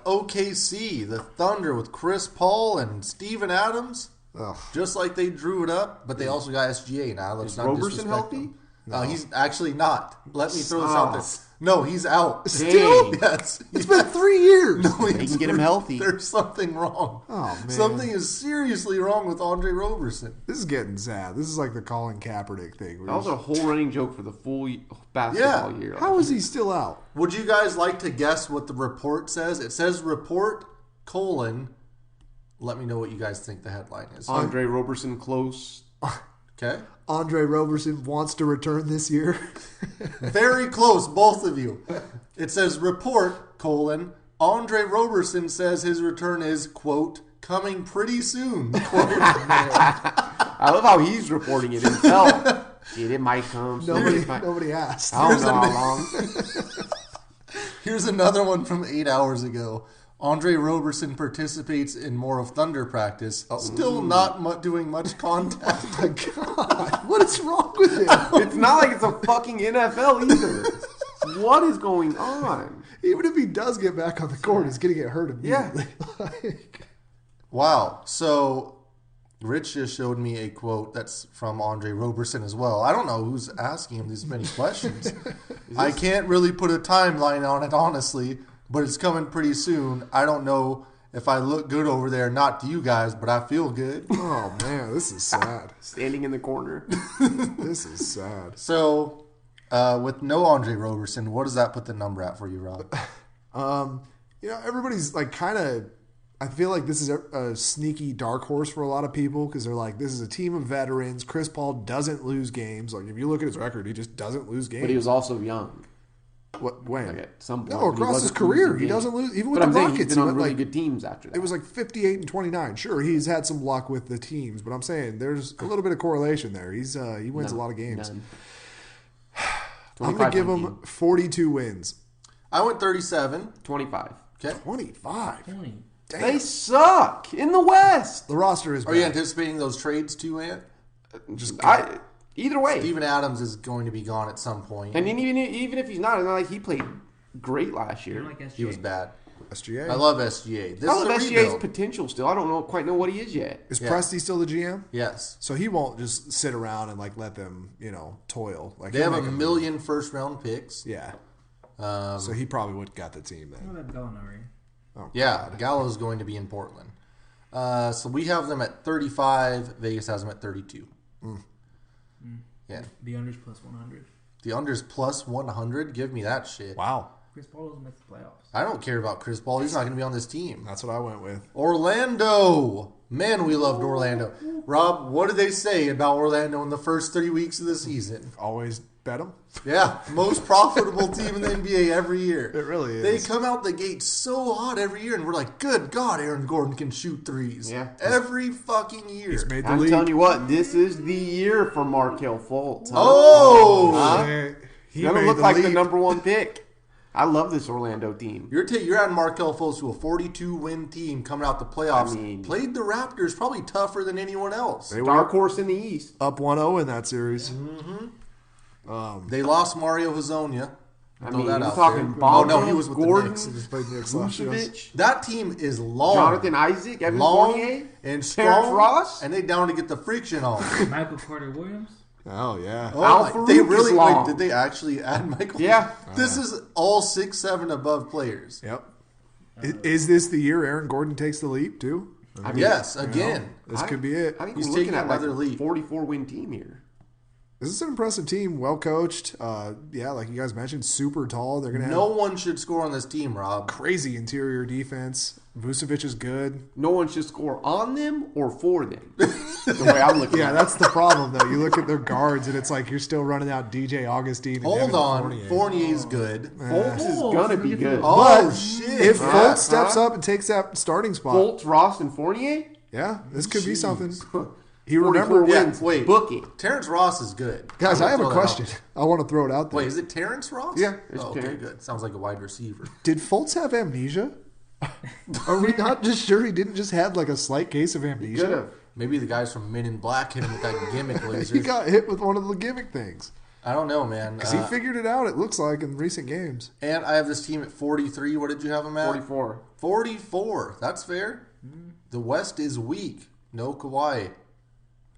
OKC, the Thunder with Chris Paul and Steven Adams. Ugh. Just like they drew it up, but they also got SGA now. Let's Is not Roberson disrespect healthy? them. He's actually not. Let me throw this out there. Oh. No, he's out. Dang. Yes. It's been 3 years. They can get him healthy. There's something wrong. Oh, man. Something is seriously wrong with Andre Roberson. This is getting sad. This is like the Colin Kaepernick thing. That was a whole running joke for the full basketball year. How is he still out? Would you guys like to guess what the report says? It says report, colon. Let me know what you guys think the headline is. Andre Roberson close. Okay? Andre Roberson wants to return this year. Very close, both of you. It says report, colon. Andre Roberson says his return is, quote, coming pretty soon. Quote. I love how he's reporting it himself. Shit, it might come. soon. nobody, It might- nobody asked. I don't know how long. Here's another one from 8 hours ago. Andre Roberson participates in more of Thunder practice, still not doing much contact. Oh my God, what is wrong with him? It's not like it's a fucking NFL either. What is going on? Even if he does get back on the court, he's going to get hurt immediately. Wow. So Rich just showed me a quote that's from Andre Roberson as well. I don't know who's asking him these many questions. I can't really put a timeline on it, honestly, but it's coming pretty soon. I don't know if I look good over there, not to you guys, but I feel good. Oh, man, this is sad. Standing in the corner. This is sad. So, with no Andre Roberson, what does that put the number at for you, Rob? Everybody's like kind of. I feel like this is a sneaky dark horse for a lot of people because they're like, this is a team of veterans. Chris Paul doesn't lose games. Like, if you look at his record, he just doesn't lose games. But he was also young. When? Like at some point. No, across his career, he doesn't lose. Even with But I'm the saying Rockets, he's been he on went really like good teams after that. it was like 58 and 29. Sure, he's had some luck with the teams, but I'm saying there's a little bit of correlation there. He wins a lot of games. None. I'm gonna give 25 him 42 wins. I went 37. 25. Okay. 25. Damn. They suck in the West. The roster is Are you bad. anticipating those trades too, Ant? Either way. Steven Adams is going to be gone at some point. And then even if he's not, it's not like he played great last year. He was bad. SGA. I love SGA. This I is love a SGA's rebuild. potential still. I don't quite know what he is yet. Is Yeah. Presti still the GM? Yes. So he won't just sit around and like let them, toil. Like They he'll have a make million first round picks. Yeah. So he probably would have got the team then. That Gallinari. Oh, Yeah, Gallo's going to be in Portland. So we have them at 35. Vegas has them at 32. Yeah. The unders plus 100. The under's plus 100. Give me that shit. wow. Chris Paul doesn't make the playoffs. I don't care about Chris Paul. He's not going to be on this team. That's what I went with. Orlando. Man, we loved Orlando. Rob, what did they say about Orlando in the first 3 weeks of the season? Always bet them. Yeah, most profitable team in the NBA every year. It really They is. come out the gate so hot every year, and we're like, good God, Aaron Gordon can shoot threes. Yeah. Every fucking year. He's made the I'm league. telling you what, this is the year for Markelle Fultz. Huh? Oh! Huh? Man, he He's gonna made look the like the league. number one pick. I love this Orlando team. You're adding Markelle Fultz to a 42-win team coming out the playoffs. I mean- Played the Raptors probably tougher than anyone else. They were Dark horse in the East. up 1-0 in that series. They lost Mario Hazonia. I Throw mean, that we're out talking there. Oh, no, Bonga, he was with the Gordon, Knicks. He just played Knicks last year. Vucevic, That team is long. Jonathan Isaac, Evan long Fournier, and Terrence strong, Ross. and they down to get the friction on. Michael Carter Williams. Oh, yeah. Oh, Al my- Farouk they is really long. did they actually add Michael? Yeah. This is all 6'7" above players. Yep. Is this the year Aaron Gordon takes the leap, too? I mean, Yes, again. This could be it. I think He's we're looking taking at like another a leap. 44-win team here. This is an impressive team, well coached. Yeah, like you guys mentioned, super tall. They're gonna No have one should score on this team, Rob. crazy interior defense. Vucevic is good. No one should score on them or for them. The way I'm looking Yeah, at it. that's the problem though. You look at their guards and it's like you're still running out DJ Augustine. And Hold Evan on. Fournier. Fournier's good. Fultz is going to be good. Oh, But shit. If Huh? Fultz steps Huh? up and takes that starting spot, Fultz, Ross, and Fournier? yeah, this could be something. He 44 remembered. Yeah, wins. wait. Booking. Terrence Ross is good. Guys, I'm I have gonna a throw that question. out. I want to throw it out there. Wait, is it Terrence Ross? Yeah. It's Oh, okay, Terrence. good. Sounds like a wide receiver. Did Fultz have amnesia? Are we not just sure he didn't just have like a slight case of Could amnesia? have. Maybe the guys from Men in Black hit him with that gimmick He laser. got hit with one of the gimmick things. I don't know, man. Because he figured it out, it looks like, in recent games. And I have this team at 43. What did you have them at? 44. 44. That's fair. The West is weak. No Kawhi.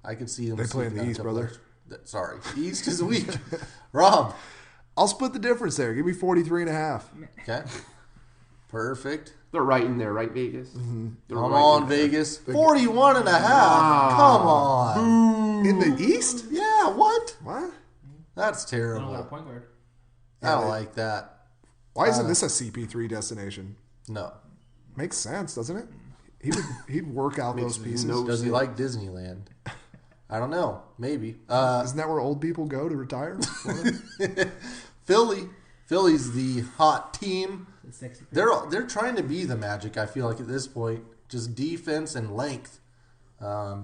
I could see them. They play in sneaking the out East, a couple brother. Sorry. East is weak. Rob. I'll split the difference there. Give me 43 and a half. Okay. Perfect. They're right in there, right, Vegas? They're Come right on, in there. Vegas. 41 and a half. Come on. In the East? Yeah, what? What? That's I don't got a terrible. point guard. I don't like that. Why isn't this a CP3 destination? No. Makes sense, doesn't it? He'd work out those pieces. no Does he sense. like Disneyland? I don't know. Maybe. Isn't that where old people go to retire? Philly. Philly's the hot team. The sexy. They're trying to be the Magic, I feel like, at this point. Just defense and length. I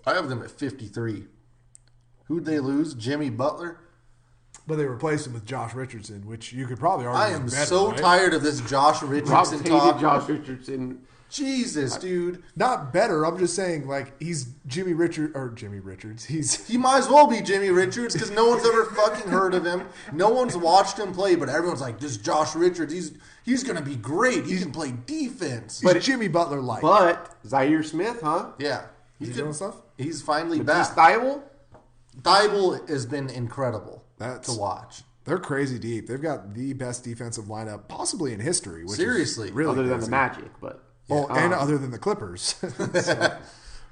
have them at 53. Who'd they lose? Jimmy Butler? But they replaced him with Josh Richardson, which you could probably argue I is am better, so right? tired of this Josh Rob Richardson hated talk. Josh Richardson. Jesus, dude. Not better. I'm just saying, like, he's Jimmy Richards. He might as well be Jimmy Richards because no one's ever fucking heard of him. No one's watched him play, but everyone's like, this Josh Richards, he's going to be great. He can play defense. He's Jimmy Butler like. But Zaire Smith, huh? Yeah. He's doing stuff. He's finally Matisse back. Thybulle? Thibault has been incredible That's- to watch. They're crazy deep. They've got the best defensive lineup possibly in history. Which Seriously. is really Other than crazy. the Magic, but Well, and other than the Clippers. So,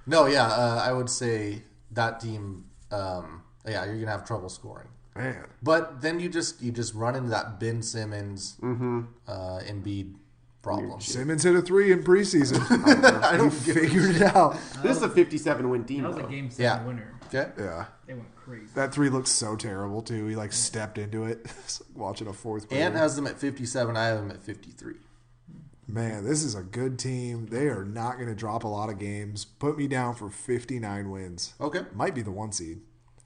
No, yeah, I would say that team, you're going to have trouble scoring. man, But then you just run into that Ben Simmons, Embiid problem. Simmons hit a 3 in preseason. I don't He figured it out. this is a 57-win team. That was a though. game 7 Yeah. winner. Okay. Yeah. They went crazy. That 3 looks so terrible, too. He, like, stepped into it. It's like watching a fourth quarter. Ant has them at 57. I have them at 53. Man, this is a good team. They are not going to drop a lot of games. Put me down for 59 wins. Okay. Might be the 1 seed.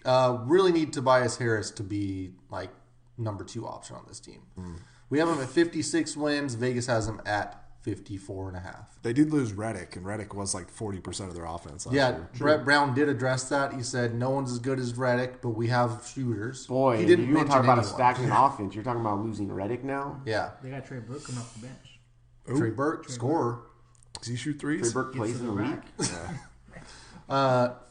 Really need Tobias Harris to be like number 2 option on this team. We have him at 56 wins. Vegas has him at 54.5. They did lose Reddick, and Reddick was like 40% of their offense last Yeah, year. Brett Brown did address that. He said no one's as good as Reddick, but we have shooters. Boy, he didn't you don't mention talk about a anyone. stacking offense. You're talking about losing Reddick now? Yeah, They got Trey Burke coming off the bench. Trey Burke, scorer. Does he shoot Trey threes? Burke plays in the league.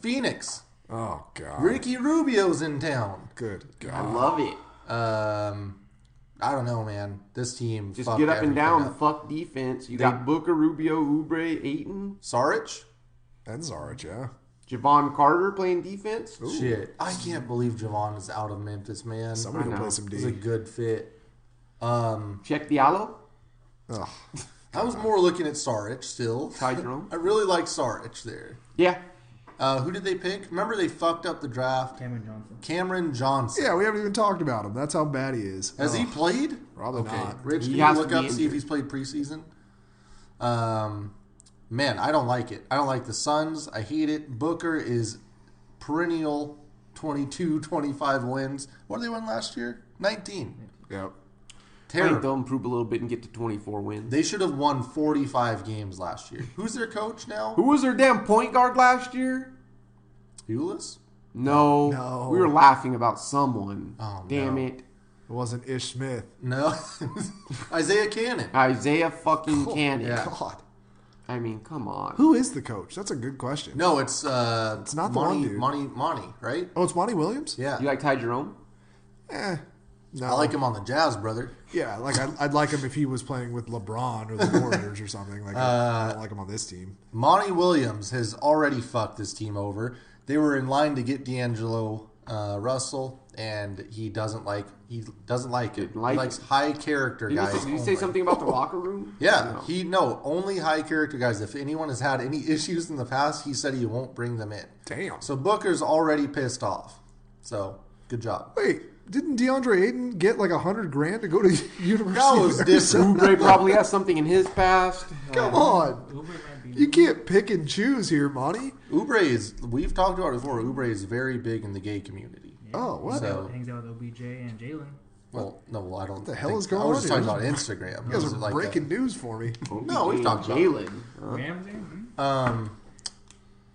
Phoenix. Oh, God. Ricky Rubio's in town. Good I God. love it. I don't know, man. This team Just fucked get up and everything down. up. Fuck defense. You got Booker, Rubio, Oubre, Ayton, Saric? And Zaric, yeah. Javon Carter playing defense. Shit. I can't believe Javon is out of Memphis, man. Somebody I will know. play some It's a D. good fit. Check Diallo. Ugh. I was more looking at Saric still. Ty Jerome. I really like Saric there. Yeah. Who did they pick? Remember they fucked up the draft? Cameron Johnson. Cameron Johnson. Yeah, we haven't even talked about him. That's how bad he is. Has he Ugh. played? Probably Okay. not. Rich, He can you has look to up be see if injured. he's played preseason? Man, I don't like it. I don't like the Suns. I hate it. Booker is perennial 22, 25 wins. What did they win last year? 19. Yep. I think Terrible. they'll improve a little bit and get to 24 wins. They should have won 45 games last year. Who's their coach now? Who was their damn point guard last year? Ulis? No. No. We were laughing about someone. Oh, Damn no. it. It wasn't Ish Smith. No. Isaiah Cannon. Isaiah fucking Cannon. yeah. God. I mean, come on. Who is the coach? That's a good question. No, it's not the one dude. Monty, right? Oh, it's Monty Williams? Yeah. You like Ty Jerome? No. I like him on the Jazz, brother. Yeah, like I'd like him if he was playing with LeBron or the Warriors or something. Like I don't like him on this team. Monty Williams has already fucked this team over. They were in line to get D'Angelo Russell, and he doesn't like it. Didn't like he likes it. high character Did guys. you say only. something about the locker room? Yeah, No. only high character guys. If anyone has had any issues in the past, he said he won't bring them in. Damn. So Booker's already pissed off. Good job. Wait, didn't DeAndre Ayton get like $100,000 to go to University? That was of different. Oubre probably has something in his past. Come on, Uber might be. you can't pick and choose here, Monty. Oubre is. We've talked about it before. Oubre is very big in the gay community. Oh, what? So- Hangs out with OBJ and Jalen. Well, no, I don't. What the hell is going I was on just talking here? about Instagram. You guys It was are like breaking news for me. No, we've talked about it. Jalen. Huh? Ramsey?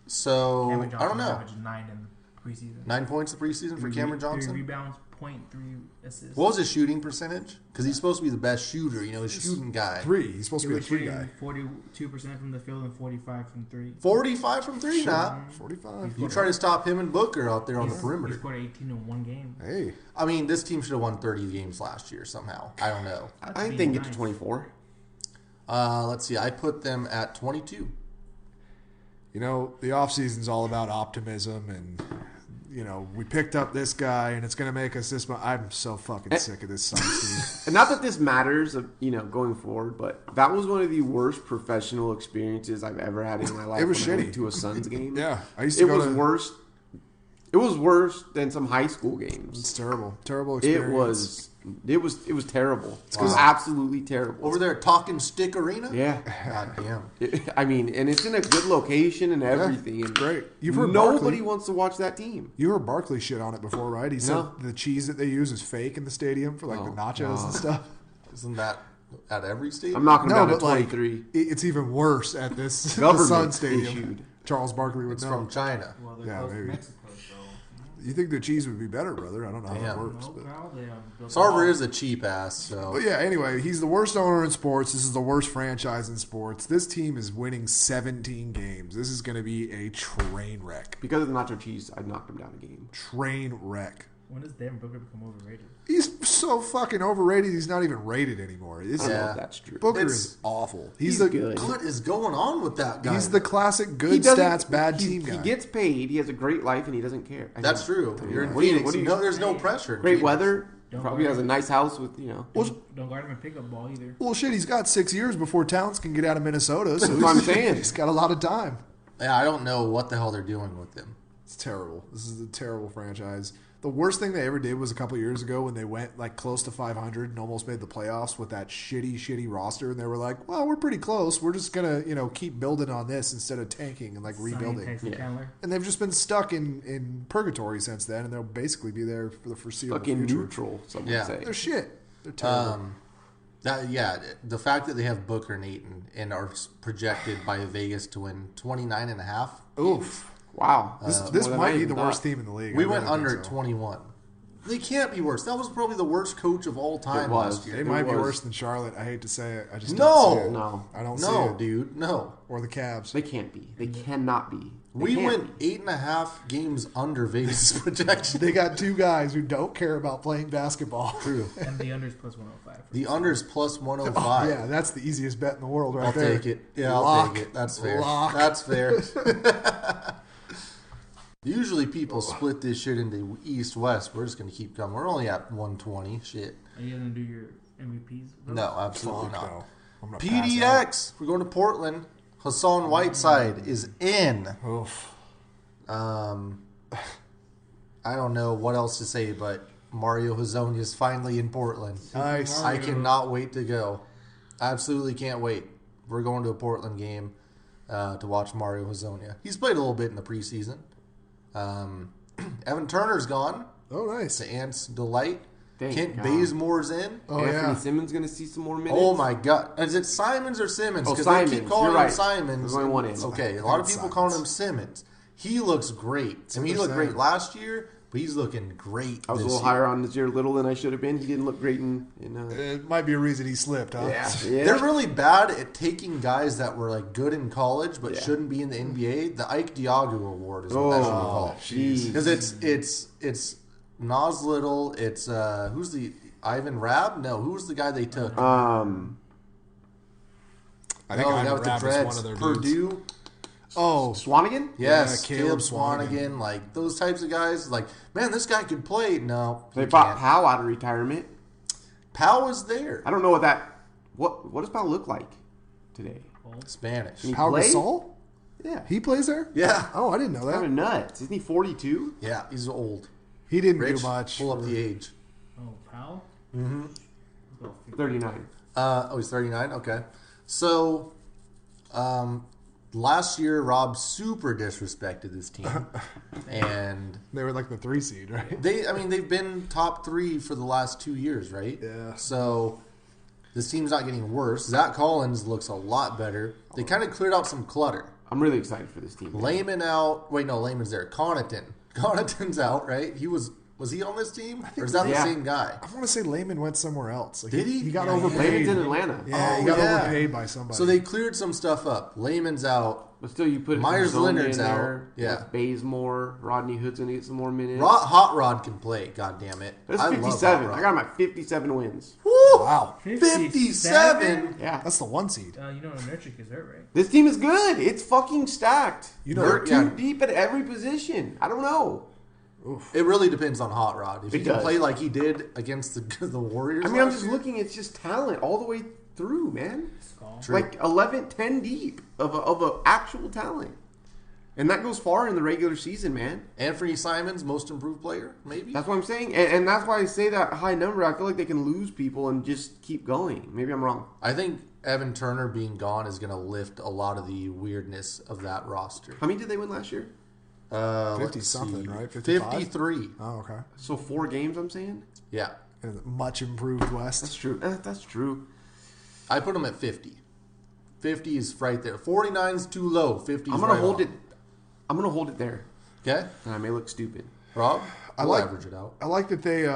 So Cameron Johnson I don't know. averaged 9 in the preseason. 9 points the preseason for Cameron 3 Johnson. rebounds, 0.3 assists. What was his shooting percentage? Because he's supposed to be the best shooter. You know, he's shooting guy. 3. He's supposed He to be a was 3 shooting guy. 42% from the field and 45 from 3. 45 from three now. 45. You try to stop him and Booker out there on the He perimeter. scored 18 in one game. Hey, I mean, this team should have won 30 games last year somehow. I don't know. I think they can get to 24. Let's see. I put them at 22. you know, the offseason's all about optimism and, you know, we picked up this guy and it's going to make us this much. I'm so fucking sick of this Suns team. And not that this matters, going forward, but that was one of the worst professional experiences I've ever had in my life. It was when I shitty. went to a Suns game. Yeah, I used to It go was to worse. It was worse than some high school games. It's terrible. Terrible It experience. was terrible. It was absolutely terrible. Over there at Talking Stick Arena? Yeah. God damn. I mean, and it's in a good location and everything. And great. You've heard nobody Barkley. wants to watch that team. You heard Barkley shit on it before, right? He said No. the cheese that they use is fake in the stadium for like the nachos and stuff. Isn't that at every stadium? I'm knocking No, down to but like 23. it's even worse at this the Government Sun Stadium. issued. Charles Barkley would It's know. from China. Well, they're Yeah, close maybe. to Mexico, so. You think the cheese would be better, brother? I don't know how Damn. it works. No, But. pal, they have built Sarver all- is a cheap ass, so. But yeah, anyway, he's the worst owner in sports. This is the worst franchise in sports. This team is winning 17 games. This is going to be a train wreck. Because of the nacho cheese, I knocked him down a game. Train wreck. When does Devin Booker become overrated? He's so fucking overrated. He's not even rated anymore. I It's, don't know Yeah. if that's true. Booker It's- is awful. He's the good. What is going on with that guy? He's the classic He good doesn't- stats, bad he- team guy. He gets paid. He has a great life, and he doesn't care. I That's mean, true. You're in What do you- Phoenix. what do you- No, there's no pressure. in Great Phoenix. weather. Don't Probably worry. has a nice house with, you know. Don't guard him in pickup ball either. Well, shit, he's got 6 years before Towns can get out of Minnesota. So That's what I'm saying. He's got a lot of time. Yeah, I don't know what the hell they're doing with him. It's terrible. This is a terrible franchise. The worst thing they ever did was a couple years ago when they went like close to 500 and almost made the playoffs with that shitty roster. And they were like, well, we're pretty close. We're just going to, keep building on this instead of tanking and like rebuilding. Tyson Chandler. And they've just been stuck in purgatory since then. And they'll basically be there for the foreseeable Fucking future. neutral, some Yeah. would say. They're shit. They're terrible. The fact that they have Booker and Ayton and are projected by Vegas to win 29.5. Oof. Wow. This More than I might be even the worst thought. team in the league. We I went really think under at so. 21. They can't be worse. That was probably the worst coach of all time It was. last They year. It might be was. worse than Charlotte. I hate to say it. I just No! don't see it. No. I don't see No, it. dude, no. Or the Cavs. They can't be. They cannot be. They We can't went be. 8.5 games under Vegas' projection. They got two guys who don't care about playing basketball. True. And the under's plus 105. The under's plus 105. Yeah, that's the easiest bet in the world right I'll there. take it. Yeah, I'll Lock. take it. That's fair. Lock. That's fair. Usually people split this shit into East-West. We're just going to keep going. We're only at 120. Shit. Are you going to do your MVPs? No, absolutely Fuck not. no. I'm gonna pass PDX. We're going to Portland. Hassan Whiteside is in. out. Oof. I don't know what else to say, but Mario Hezonja is finally in Portland. Nice. I cannot wait to go. Absolutely can't wait. We're going to a Portland game to watch Mario Hezonja. He's played a little bit in the preseason. Evan Turner's gone. Oh, nice. To Ant's delight. Thank Kent God. Bazemore's in. Oh, Anthony yeah. Simmons going to see some more minutes. Oh my God! Is it Simons or Simmons? Oh, Because they keep Simons. calling You're him right. Simons. There's only one in. Okay, a I lot of think people it's calling him Simons. Simmons. He looks great. I mean, he looked great last year, but he's looking great. I was a this little year. higher on Nazir Little than I should have been. He didn't look great in It might be a reason he slipped, huh? yeah. They're really bad at taking guys that were like good in college but Yeah. shouldn't be in the NBA. The Ike Diago Award is what that should be called. jeez. Because it's Nas Little. It's who's the Ivan Rabb? No, who's the guy they took? I think the Ivan guy with the Rabb is dreads. one of their dudes. Purdue. Oh, Swanigan? Yes, Yeah, Caleb Caleb Swanigan, like those types of guys. Like, man, this guy could play. No, They he bought can't. Powell out of retirement. Powell was there. I don't know what that. What does Powell look like today? Spanish. He Pau play? Gasol? Yeah. He plays there? Yeah, Oh, I didn't know Kind of that. nuts. Isn't he 42? yeah, he's old. He didn't Rich, do much. pull up the age. Oh, Powell? 39. He's 39. Okay, so, last year Rob super disrespected this team, and They were like the 3 seed, right? they've been top 3 for the last 2 years, right? Yeah. So this team's not getting worse. Zach Collins looks a lot better. They kind of cleared out some clutter. I'm really excited for this team. Layman out. Wait, no, Layman's there. Connaughton's out, right? Was he on this team? Or is that Yeah. the same guy? I want to say Lehman went somewhere else. Like, Did he? He got Yeah, overpaid. Layman's in Atlanta. Yeah, he Oh, got yeah. overpaid by somebody. So they cleared some stuff up. Layman's out. But still, you put Myers Hezonja Leonard's in out. there. Yeah. With Bazemore. Rodney Hood's going to get some more minutes. Hot Rod can play. God damn it! That's I love 57. Hot Rod. I got him at 57 wins. Woo! Wow. 57. Yeah. That's the 1 seed. You know Nurkic is hurt, right? This team is good. It's fucking stacked. You know, They're yeah. too deep at every position. I don't know. It really depends on Hot Rod. If It he can does. play like he did against the Warriors, I mean, I'm last just year, looking. It's just talent all the way through, man. Skull. True. Like 11, 10 deep of a actual talent. And that goes far in the regular season, man. Anthony Simons, most improved player, maybe. That's what I'm saying. And that's why I say that high number. I feel like they can lose people and just keep going. Maybe I'm wrong. I think Evan Turner being gone is going to lift a lot of the weirdness of that roster. How many did they win last year? 50 something, right? 55? 53. Oh, okay. So 4 games, I'm saying? Yeah. And much improved West. That's true. That's true. I put him at 50. 50 is right there. 49 is too low. 50 is I'm gonna right hold on. it. I'm gonna hold it there. Okay. And I may look stupid. Rob? I We'll like- average it out. I like that they,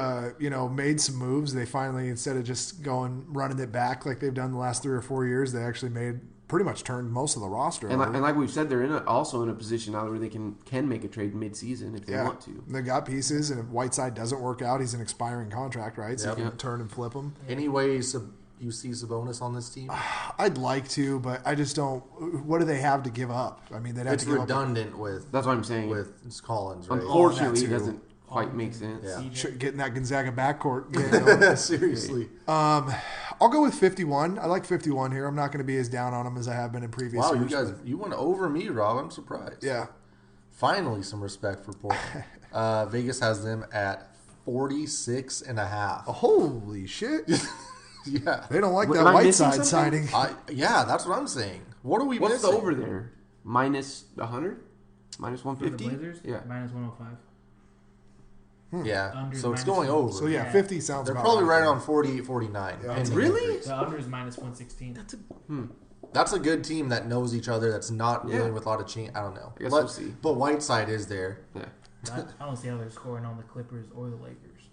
made some moves. They finally, instead of just running it back like they've done the last 3 or 4 years, they actually pretty much turned most of the roster And, over. like we've said, they're also in a position now where they can make a trade mid-season if they want to. They got pieces, and if Whiteside doesn't work out, he's an expiring contract, right? So Yep. you can turn and flip him. Any way you see Sabonis on this team? I'd like to, but I just don't. What do they have to give up? I mean, they'd have It's to give redundant with That's what I'm saying. Collins, right? Unfortunately, that it too. doesn't quite make sense. Yeah. up getting that Gonzaga backcourt. Going. Seriously. I'll go with 51. I like 51 here. I'm not going to be as down on them as I have been in previous Wow, years. you went over me, Rob. I'm surprised. Yeah. Finally, some respect for Portland. Vegas has them at 46 and a half. Holy shit. Yeah. They don't like Wait, that am I missing Whiteside something? signing. Yeah, that's what I'm saying. What are we What's missing? the over there? Minus 100? Minus For the 150? Blazers, Yeah. minus 105. Yeah. Under So it's minus going one. over. So, yeah, Yeah. 50 sounds They're about probably right right on 48, 49. Yeah. pending Really? injuries. The under is minus 116. That's a good team that knows each other. That's not Yeah. dealing with a lot of change. I don't know. I guess but, we'll see. But Whiteside is there. Yeah. I don't see how they're scoring on the Clippers or the Lakers.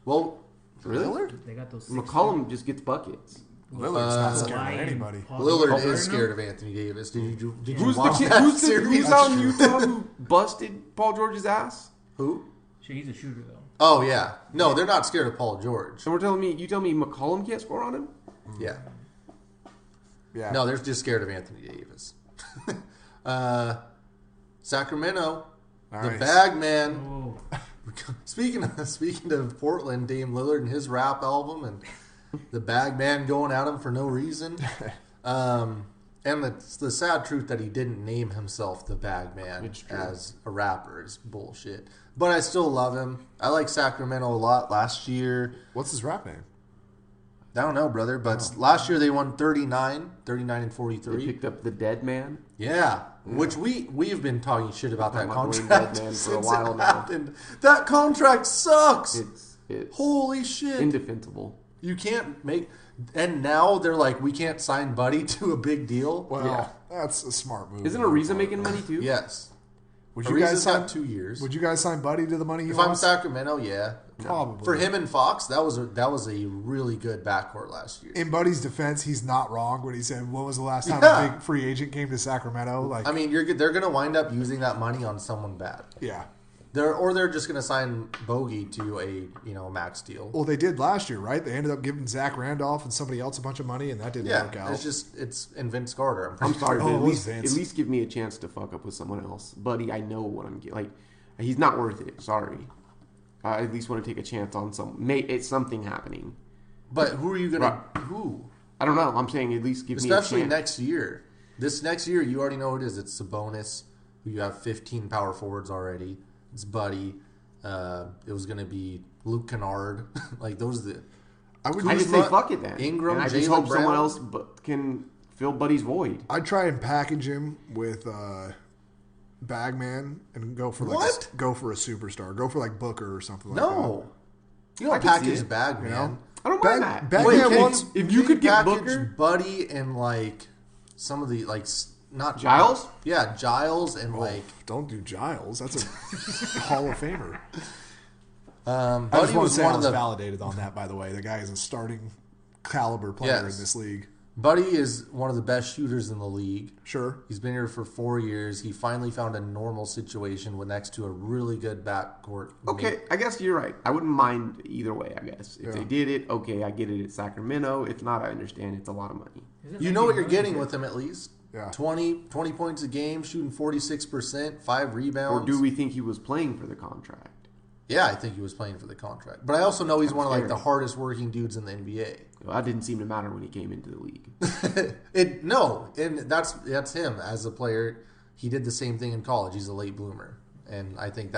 Well, Really? They got those. 6 McCollum just gets buckets. Lillard's not scared of Ryan anybody. Paul Lillard George. is scared of Anthony Davis. Did you Who's the watch kid? that Who's series? out in Utah who busted Paul George's ass? Who? Shit, he's a shooter though. Oh yeah. No, they're not scared of Paul George. So you tell me McCollum can't score on him? Yeah. Yeah. No, they're just scared of Anthony Davis. Sacramento, the Nice. bag man. Oh, Speaking of Portland, Dame Lillard and his rap album, and the bag man going at him for no reason. And the sad truth that he didn't name himself the bag man It's true. as a rapper is bullshit. But I still love him. I like Sacramento a lot. Last year, What's his rap name? I don't know, brother, but last year they won 39 and They 43. picked up the dead man. Yeah, which we've been talking shit about that Talking about Dwayne contract Deadman for a since while it now. happened. That contract sucks. It's Holy shit! indefensible. You can't make, and now they're like, we can't sign Buddy to a big deal. Well, Yeah. that's a smart move. Isn't Ariza making money too? Yes, Would you guys Ariza's sign? got 2 years. Would you guys sign Buddy to the money he If I'm wants? Sacramento, yeah, Probably. for him and Fox, that was a really good backcourt last year. In Buddy's defense, he's not wrong when he said, "When was the last time Yeah. a big free agent came to Sacramento?" Like, I mean, they're going to wind up using that money on someone bad. yeah. They're just going to sign Bogey to a max deal. Well, they did last year, right? They ended up giving Zach Randolph and somebody else a bunch of money, and that didn't Yeah, work out. it's and Vince Carter. I'm sorry, Oh, but it at was least, Vince. at least give me a chance to fuck up with someone else. Buddy, I know what I'm getting. Like, he's not worth it. Sorry. I at least want to take a chance on it's something happening. But who are you going Right. to who? I don't know. I'm saying at least give Especially me a chance. next year. This next year, you already know who it is. It's Sabonis, who you have 15 power forwards already. It's Buddy. It was going to be Luke Kennard. Like, those are the... I would. I just Kuzma, say fuck it then. Ingram, and I just Jaylen hope someone Brown. else can fill Buddy's void. I'd try and package him with Bagman and go for What? go for a superstar. Go for like Booker or something like No. You I don't can see package it, bag, that. man. You know, I don't Bag- mind that. Bagman Wait, can wants if you could get package Booker- Buddy and, like, some of the, like, not... Giles? Yeah, Giles and, like... don't do Giles. That's a Hall of Famer. I Buddy just want was to say one I of was the... validated on that. By the way, the guy is a starting caliber player Yes. in this league. Buddy is one of the best shooters in the league. Sure. He's been here for 4 years. He finally found a normal situation with next to a really good backcourt. Okay, I guess you're right. I wouldn't mind either way, I guess. If they Yeah. did it, okay, I get it at Sacramento. If not, I understand it's a lot of money. is it You know what you're 19 getting million? with him at least. Yeah. 20 points a game, shooting 46%, 5 rebounds. Or do we think he was playing for the contract? Yeah, I think he was playing for the contract. But I also know he's one of like fair. the hardest working dudes in the NBA. Well, that didn't seem to matter when he came into the league. And that's him as a player. he did the same thing in college. He's a late bloomer, and I think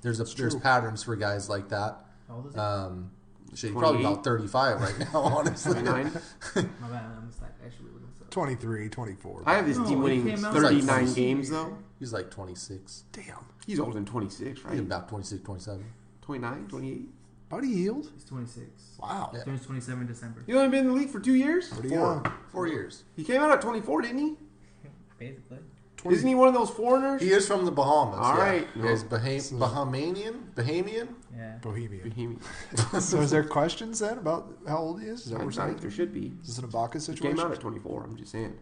there's patterns for guys like that. How old is he? Shit, he's probably about 35 right now, honestly. 29. My bad. I'm just like actually looking this up. 23, 24. I have this No, team he winning came out 39 like- games though. He's like 26. Damn. He's older than 26, He's right? about 26, 27. 29, 28. Buddy Hield? He's 26. Wow. Yeah. Turns 27 in December. He's only been in the league for 2 years. Pretty young. 4 years. He came out at 24, didn't he? Basically. Isn't he one of those foreigners? He is from the Bahamas. All yeah. right. Yeah, he's Bahamian? Yeah. Bohemian. Bohemian. So is there questions then about how old he is? Is that what I we're think saying? there should be. Is this an Ibaka He situation? came out at 24. I'm just saying.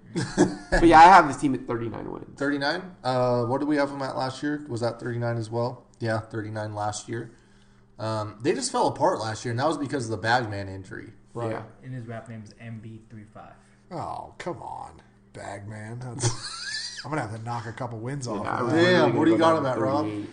But yeah, I have this team at 39 wins. 39. What did we have him at last year? Was that 39 as well? Yeah, 39 last year. They just fell apart last year, and that was because of the Bagman injury. Right. Yeah. And his rap name is MB35. Oh, come on. Bagman. I'm going to have to knock a couple wins off. Yeah, I of was that. Damn, really what do you gonna got go him down at, to Rob? 38.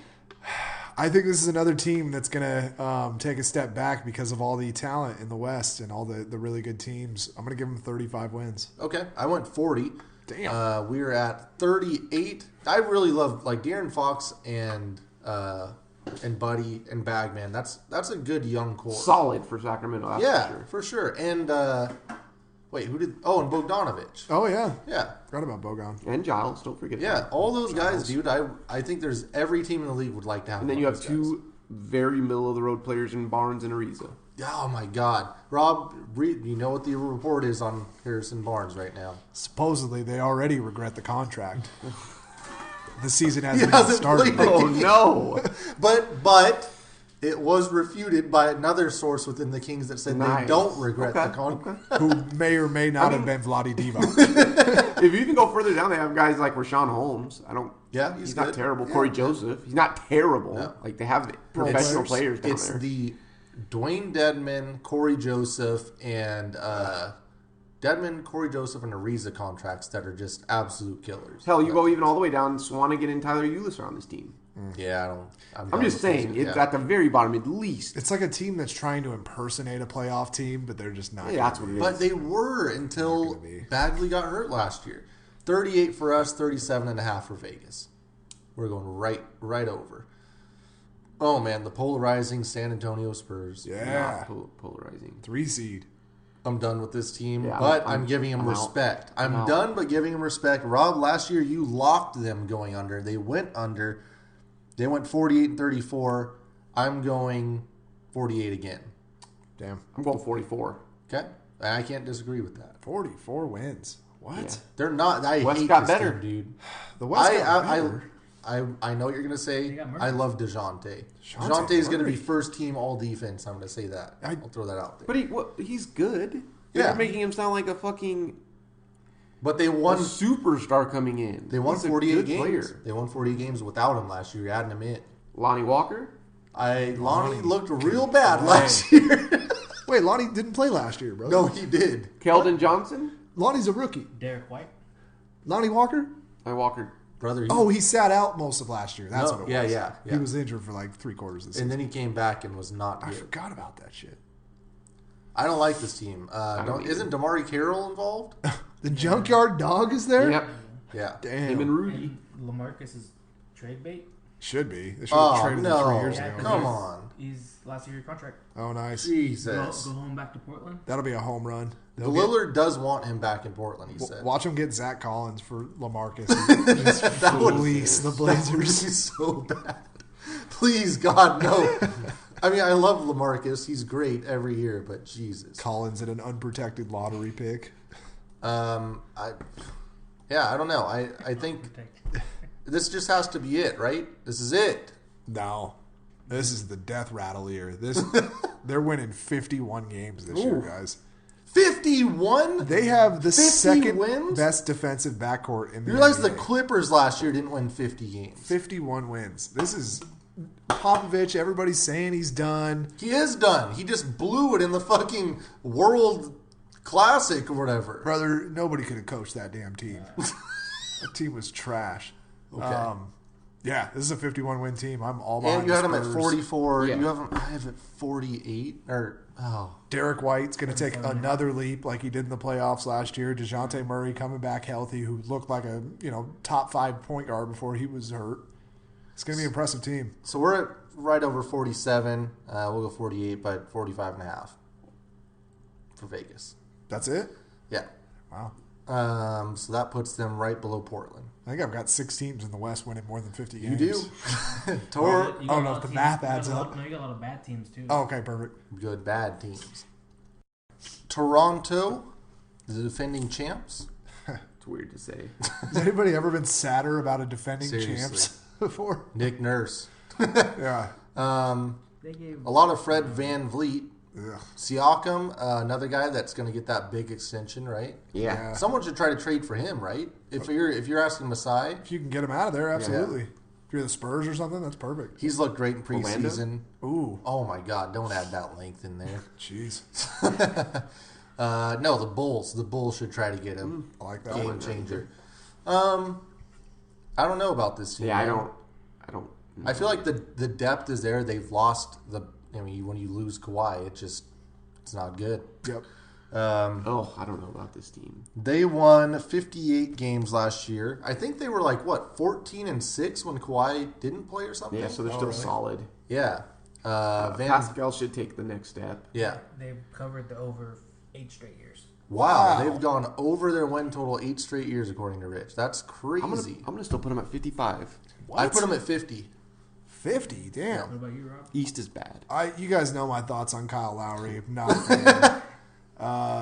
I think this is another team that's going to take a step back because of all the talent in the West and all the really good teams. I'm going to give them 35 wins. Okay, I went 40. Damn. We were at 38. I really love like De'Aaron Fox and Buddy and Bagman. That's a good young core. Solid for Sacramento, that's Yeah, for sure. for sure. And wait, who did? Oh, and Bogdanovich. Oh, yeah. Yeah, Forgot about Bogan. And Giles, don't forget yeah. that. All those guys, dude. I think there's every team in the league would like to have. And then one you of have those guys. two very middle-of-the-road players in Barnes and Ariza. Oh my God, Rob, you know what the report is on Harrison Barnes right now? Supposedly, they already regret the contract. The season hasn't He even hasn't started. played. Oh, no. But it was refuted by another source within the Kings that said they Nice. don't regret Okay, the contract. Who may or may not have been Vlade Divac. If you even go further down, they have guys like Rashawn Holmes. Yeah, He's he's not good. terrible. Yeah. Corey Joseph. He's not terrible. No. Like, they have professional players down It's there. the Dwayne Dedman, Corey Joseph, and Dedman, Corey Joseph, and Ariza contracts that are just absolute killers. Hell, you go even all the way down. Swanigan and Tyler Ulis are on this team. Yeah, I'm done just with saying, those. it's Yeah. at the very bottom at least. It's like a team that's trying to impersonate a playoff team, but they're just not. Yeah, that's what it is. But they were Not until gonna be. Bagley got hurt last year. 38 for us, 37.5 for Vegas. We're going right over. Oh man, the polarizing San Antonio Spurs. Yeah. Polarizing. 3 seed. I'm done with this team, Yeah, but I'm I'm giving them out. respect. I'm out. done, but giving them respect. Rob, last year you locked them going under. They went under. They went 48 and 34. I'm going 48 again. Damn. I'm going 44. Okay, I can't disagree with that. 44 wins. What? Yeah. They're not. I West hate got this better. team, dude. The West got I better. I know what you're gonna say. They got Murray. I love DeJounte. DeJounte DeJounte is gonna Murray. be first team all defense. I'm gonna say that. I- I'll throw that out there. But he's good. Yeah. They're making him sound like a fucking But they a won. superstar coming in. They won He's a 48 good games. player. They won 48 games without him last year. You're adding him in. Lonnie Walker. Lonnie looked real bad last year. Wait, Lonnie didn't play last year, bro. No, he did. Keldon Johnson. Lonnie's a rookie. Derek White. Lonnie Walker? Lonnie Walker. Brother. Oh, he sat out most of last year. That's No, what it yeah, was. yeah, He yeah. was injured for like 3/4 of the season. and then he came back and was not I good. forgot about that shit. I don't like this team. don't either. Isn't Damari Carroll involved? The Junkyard Dog is there? Yep. Yeah. Damn. Him and Rudy. And Lamarcus is trade bait. Should be. They should have Oh traded him no! 3 years Yeah, ago. 'cause Come he's- on, He's last year contract. Oh, nice. Jesus. Go home back to Portland. That'll be a home run. The They'll get- Lillard does want him back in Portland. He said. Watch him get Zach Collins for LaMarcus. And just fleece the That would be Blazers. so bad. Please, God, no. I mean, I love LaMarcus. He's great every year, but Jesus. Collins at an unprotected lottery pick. I don't know. I think this just has to be it, right? This is it. No. This is the death rattle year. They're winning 51 games this year, guys. 51? They have the 50 second wins? best defensive backcourt in the You realize the NBA. Clippers last year didn't win 50 games. 51 wins. This is Popovich. Everybody's saying he's done. He is done. He just blew it in the fucking World Classic or whatever. Brother, nobody could have coached that damn team. That team was trash. Okay. Yeah, this is a 51 win team. I'm all behind And you had the him at Spurs. 44. Yeah. You have him. I have it 48. Derek White's going to take another leap like he did in the playoffs last year. DeJounte Murray coming back healthy, who looked like a top 5 point guard before he was hurt. It's going to be an impressive team. So we're at right over 47. We'll go 48, but 45 and a half for Vegas. That's it? Yeah. Wow. So that puts them right below Portland. I think I've got 6 teams in the West winning more than 50 You games. do. Tor, You got Oh, a no, lot if the of math you got adds a lot- up. No, you got a lot of bad teams too. Oh, okay, perfect. good, bad teams. Toronto, the defending champs. It's weird to say. Has anybody ever been sadder about a defending Seriously. champs before? Nick Nurse. Yeah. They gave A lot of Fred Van Vliet. Ugh. Siakam, another guy that's going to get that big extension, right? Yeah. Yeah. Someone should try to trade for him, right? If you're asking Masai, If you can get him out of there, absolutely. If you're the Spurs or something, that's perfect. he's looked great in Orlando? preseason. Ooh, Oh my God! Don't add that length in there. jeez. No, the Bulls. The Bulls should try to get him. I like that Game one. changer. I don't know about this team. Yeah, I man. don't. I feel like the depth is there. They've lost the. I mean, when you lose Kawhi, it's not good. Yep. Oh, I don't know about this team. They won 58 games last year. I think they were like what 14-6 when Kawhi didn't play or something. Yeah, so they're Oh, still really? solid. Yeah. Pascal should take the next step. Yeah. They've covered the over 8 straight years. Wow, Wow. they've gone over their win total 8 straight years, according to Rich. That's I'm crazy. gonna still put him at 55. What? I put them at 50. 50. Damn. What about you, Rob? East is bad. You guys know my thoughts on Kyle Lowry. Not a fan.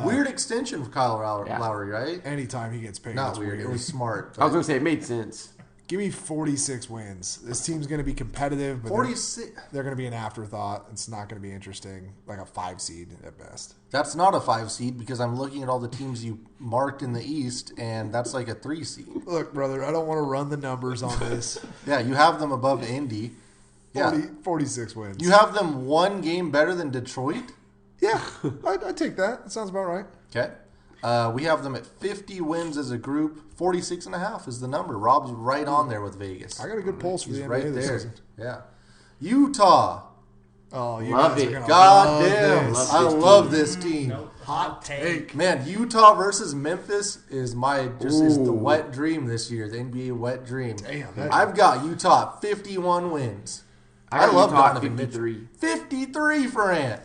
Weird extension for Kyle Yeah. Lowry, right? Anytime he gets paid, Not it's weird. weird. It was smart. I was gonna say it made sense. Give me 46 wins. This team's going to be competitive, but 46. they're going to be an afterthought. It's not going to be interesting. Like a 5 seed at best. That's not a 5 seed because I'm looking at all the teams you marked in the East, and that's like a 3 seed. Look, brother, I don't want to run the numbers on this. Yeah, you have them above Indy. Yeah. 46 wins. You have them one game better than Detroit. Yeah, I take that. That sounds about right. Okay. We have them at 50 wins as a group. 46 and a half is the number. Rob's right on there with Vegas. I got a good pulse for He's the NBA right this there. season. Yeah. Utah. Oh, you Love guys it. are gonna God love damn. this. I this love team. this team. Nope. Hot take. Man, Utah versus Memphis is is the Ooh. wet dream this year, the NBA wet dream. Damn, that- I've got Utah at 51 wins. I got love Utah at Donovan Mitchell. 53. 53 for Ant.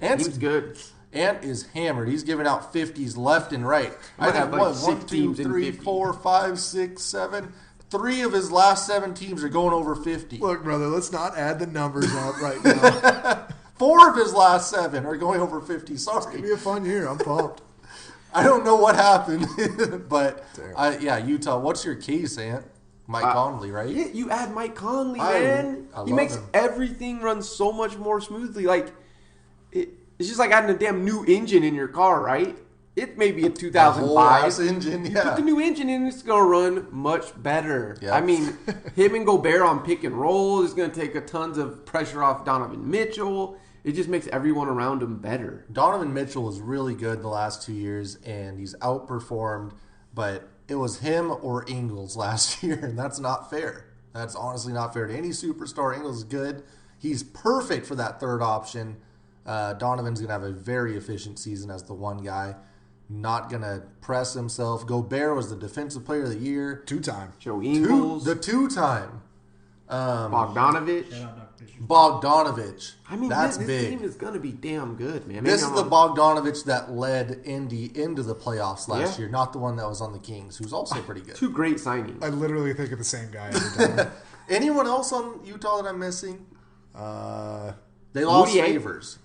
Team's good. Ant is hammered. He's giving out 50s left and right. might I have, think like, what, 6 1, 2, teams in 3, 50. 4, 5, 6, 7. 3 of his last 7 teams are going over 50. Look, brother, let's not add the numbers up right now. 4 of his last 7 are going over 50. It'll Sorry. be a fun year. I'm pumped. I don't know what happened, but Damn. Utah. What's your case, Ant? Mike Conley, right? Yeah, you add Mike Conley, I man. He love makes him. everything run so much more smoothly. Like it's just like adding a damn new engine in your car, right? It may be a That whole ass 2005. engine, Put yeah. the new engine in, it's gonna run much better. Yeah. I mean, him and Gobert on pick and roll is gonna take a tons of pressure off Donovan Mitchell. It just makes everyone around him better. Donovan Mitchell was really good the last 2 years, and he's outperformed. But it was him or Ingles last year, and that's not fair. That's honestly not fair to any superstar. Ingles is good. He's perfect for that third option. Donovan's going to have a very efficient season as the one guy. Not going to press himself. Gobert was the defensive player of the year. 2-time. Joe Ingles, The two-time. Bogdanovich. Shout out Dr. Fisher. Bogdanovich. I mean, that's this big. team is gonna be damn good, man. This Maybe is I'm the wrong. Bogdanovich that led Indy into the playoffs last Yeah. year, not the one that was on the Kings, who's also pretty good. Two great signings. I literally think of the same guy every time. Anyone else on Utah that I'm missing? uh, They lost Moutier. Favors.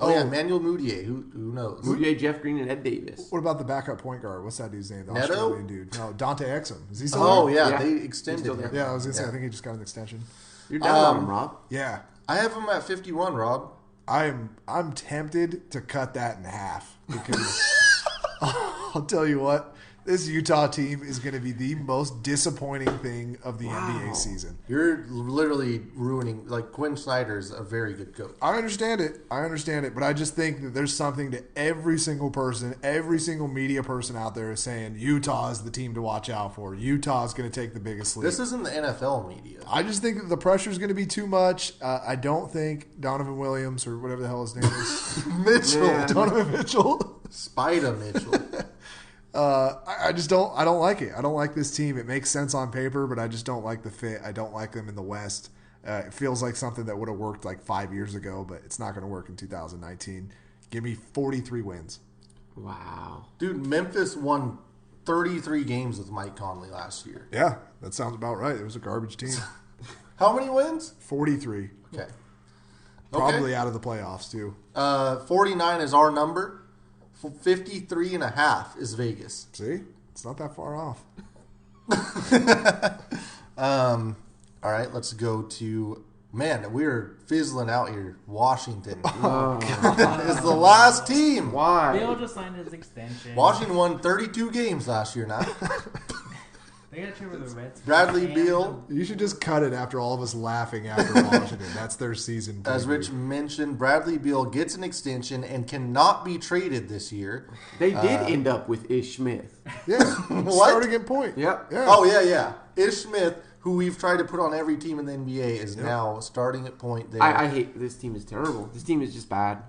Oh, yeah, Emmanuel Moutier. Who knows? Moutier, Jeff Green, and Ed Davis. what about the backup point guard? What's that dude's name? The Neto? Australian dude. No, Dante Exum. Is he still Oh, there? yeah, Yeah. they He's extended still him. there. Yeah, I was going to say, Yeah. I think he just got an extension. You're down on him, Rob. Yeah. I have him at 51, Rob. I'm tempted to cut that in half because I'll tell you what, This Utah team is going to be the most disappointing thing of the NBA season. You're literally ruining. Like Quinn Snyder's a very good coach. I understand it, but I just think that there's something to every single person, every single media person out there is saying Utah is the team to watch out for. Utah is going to take the biggest lead. This isn't the NFL media. I just think that the pressure is going to be too much. I don't think Donovan Williams or whatever the hell his name is, Mitchell, Donovan Mitchell. Spider Mitchell. I just don't. I don't like it. I don't like this team. It makes sense on paper, but I just don't like the fit. I don't like them in the West. It feels like something that would have worked like 5 years ago, but it's not going to work in 2019. Give me 43 wins. Wow. Dude, Memphis won 33 games with Mike Conley last year. Yeah, that sounds about right. It was a garbage team. How many wins? 43. Okay. Probably out of the playoffs, too. 49 is our number. 53 and a half is Vegas. See? It's not that far off. All right, let's go to, man, we're fizzling out here. Washington is the last team. Why? Bill just signed his extension. Washington won 32 games last year now. They got trade with the Reds. Bradley And Beal. You should just cut it after all of us laughing after Washington. That's their season. As preview. Rich mentioned, Bradley Beal gets an extension and cannot be traded this year. They did end up with Ish Smith. Yeah, What? starting at point. Yep. Yeah. Oh, yeah. Ish Smith, who we've tried to put on every team in the NBA, is now starting at point there. I hate this team. Is terrible. This team is just bad.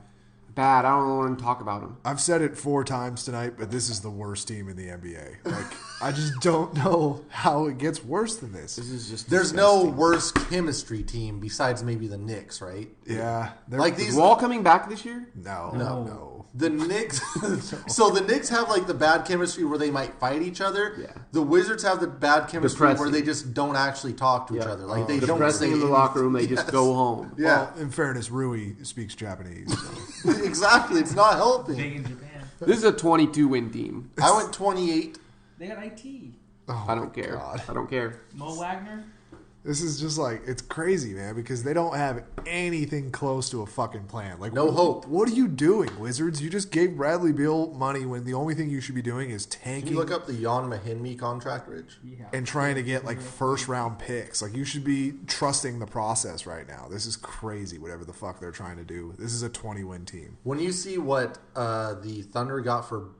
Bad. I don't want to talk about them. I've said it 4 times tonight, but this is the worst team in the NBA. Like, I just don't know how it gets worse than this. This is just. There's no worse chemistry team besides maybe the Knicks, right? Yeah, Like Is these. Wall coming back this year? No. The Knicks, so the Knicks have like the bad chemistry where they might fight each other. Yeah. The Wizards have the bad chemistry where Depressing. they just don't actually talk to each Yeah. other. Like they don't Depressing say in the anything. locker room. They just Yes. go home. Yeah, Well, in fairness, Rui speaks Japanese. So. exactly. It's not helping. Big in Japan. This is a 22-win team. I went 28. They got IT. Oh, I don't care. God. I don't care. Mo Wagner. This is just like, it's crazy, man, because they don't have anything close to a fucking plan. Like, No hope. What are you doing, Wizards? You just gave Bradley Beal money when the only thing you should be doing is Can tanking you look up the Jan Mahinmi contract, Rich? Yeah. and trying to get like first round picks. Like, you should be trusting the process right now. This is crazy, whatever the fuck they're trying to do. This is a 20-win team. When you see what the Thunder got for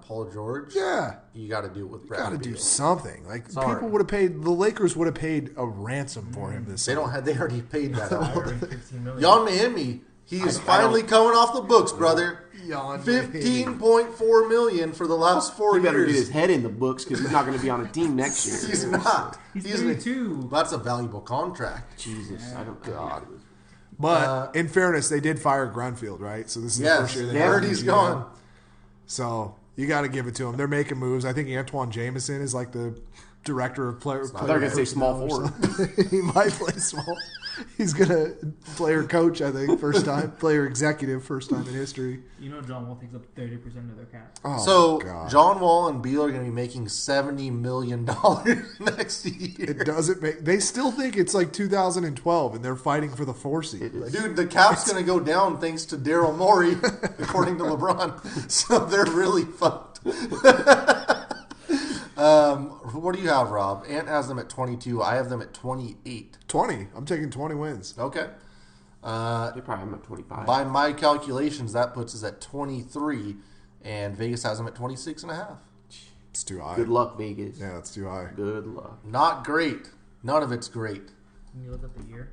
Paul George, Yeah. you got to do it with Got Bradley to do Beal. something. Like, Sorry. people would have paid, the Lakers would have paid a ransom for him this They summer. don't have. They already paid that out. Hiring 15 million. Jan Mahinmi, he is finally coming off the books, brother. Jan 15.4 million for the last 4 He better years. get his head in the books because he's not going to be on a team next year. He's not. He's He's 32. That's a valuable contract. Jesus, I don't. God. But in fairness, they did fire Grunfield, right? So this is the Yes, first year they I heard hired he's him. gone. So you got to give it to them. They're making moves. I think Antoine Jameson is like the director of player. I thought you were going to say small forward. He might play small. He's gonna player coach. I think first time player executive, first time in history. You know John Wall takes up 30% of their cap. Oh, So God. John Wall and Beal are going to be making $70 million next year. It doesn't make. They still think it's like 2012, and they're fighting for the 4 seed. Dude, the cap's going to go down thanks to Daryl Morey, according to LeBron. So they're really fucked. What do you have, Rob? Ant has them at 22. I have them at 28. 20. I'm taking 20 wins. Okay. They probably have him at 25. By my calculations, that puts us at 23, and Vegas has them at 26 and a half. It's too high. Good luck, Vegas. Yeah, it's too high. Good luck. Not great. None of it's great. Can you look up the year?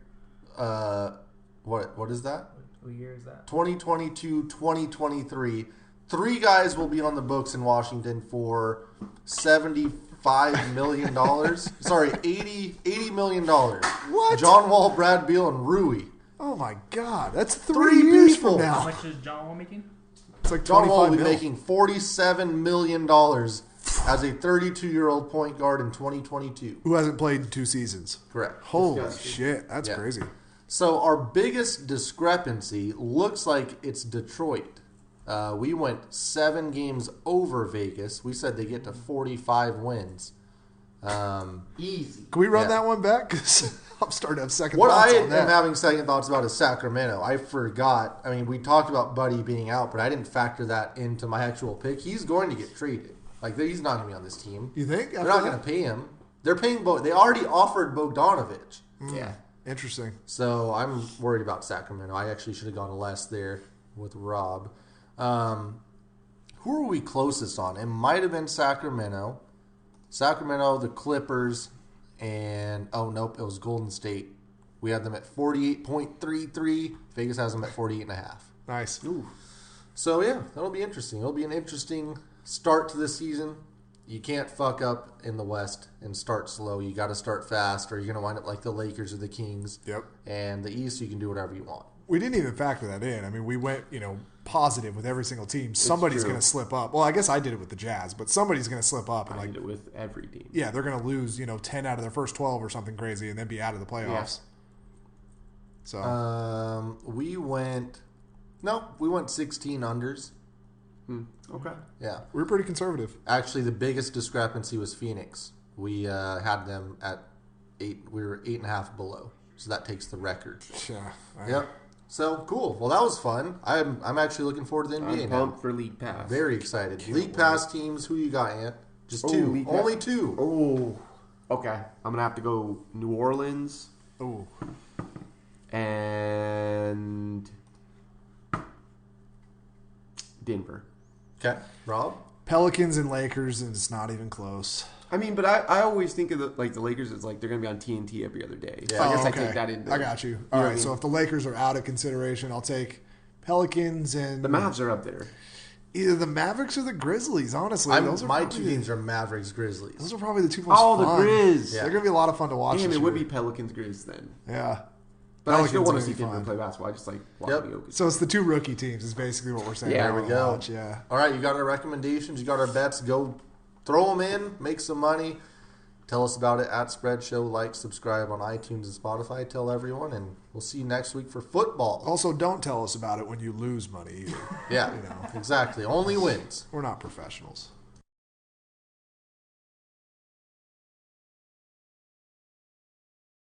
What is that? What year is that? 2022, 2023. 3 guys will be on the books in Washington for $75 million. Sorry, $80 million. What? John Wall, Brad Beal, and Rui. Oh my God, that's 3 Three years people. from How now. much is John Wall making? It's like John Wall 25 will be mil. making $47 million as a 32-year-old point guard in 2022. Who hasn't played in 2 seasons? Correct. Holy shit, that's Yeah. crazy. So our biggest discrepancy looks like it's Detroit. We went 7 games over Vegas. We said they get to 45 wins. Easy. Can we run Yeah. that one back? 'Cause I'm starting to have second What thoughts I on am that. having second thoughts about is Sacramento. I forgot. I mean, we talked about Buddy being out, but I didn't factor that into my actual pick. He's going to get traded. Like he's not going to be on this team. You think? They're not going to pay him. They're paying They already offered Bogdanovich. Yeah. Interesting. So I'm worried about Sacramento. I actually should have gone less there with Rob. Who are we closest on? It might have been Sacramento. Sacramento, the Clippers, and nope, it was Golden State. We had them at 48.33. Vegas has them at 48.5. Nice. Ooh. So yeah, that'll be interesting. It'll be an interesting start to the season. You can't fuck up in the West and start slow. You got to start fast, or you're going to wind up like the Lakers or the Kings. Yep. And the East, you can do whatever you want. We didn't even factor that in. I mean, we went, positive with every single team. Somebody's true. going to slip up. Well, I guess I did it with the Jazz, but somebody's going to slip up. And I did it with every team. yeah, they're going to lose, 10 out of their first 12 or something crazy and then be out of the playoffs. So We went 16 unders. Okay. Yeah. we're pretty conservative. Actually, the biggest discrepancy was Phoenix. We had them at 8. We were 8.5 below. So that takes the record. Yeah. Yep. So cool. Well, that was fun. I'm actually looking forward to the NBA I'm now. pumped for League Pass. Very excited. League Pass teams. Who you got, Ant? Just two. League Pass. Only two. Oh. Okay. I'm gonna have to go New Orleans Oh, and Denver. Okay. Rob. Pelicans and Lakers, and it's not even close. I mean, but I always think of the Lakers as like they're gonna be on TNT every other day. So Yeah. I guess I okay. take that into. I got you. know All what I right, mean? so if the Lakers are out of consideration, I'll take Pelicans and The Mavs are up there. either the Mavericks or the Grizzlies. Honestly, those are My probably two teams are Mavericks, Grizzlies. Those are probably the two most Oh, the fun. Grizz. Yeah. They're gonna be a lot of fun to watch. Damn, this it would year. be Pelicans Grizz then. Yeah. But I Pelicans still are want to gonna see be Denver fun. play basketball. I just like watching Jokic. So it's the two rookie teams is basically what we're saying. Yeah, I there we wanna go. watch, yeah. All right, you got our recommendations. You got our bets. Go throw them in. Make some money. Tell us about it at Spread Show. Like, subscribe on iTunes and Spotify. Tell everyone, and we'll see you next week for football. Also, don't tell us about it when you lose money either. Yeah, exactly. Only wins. We're not professionals.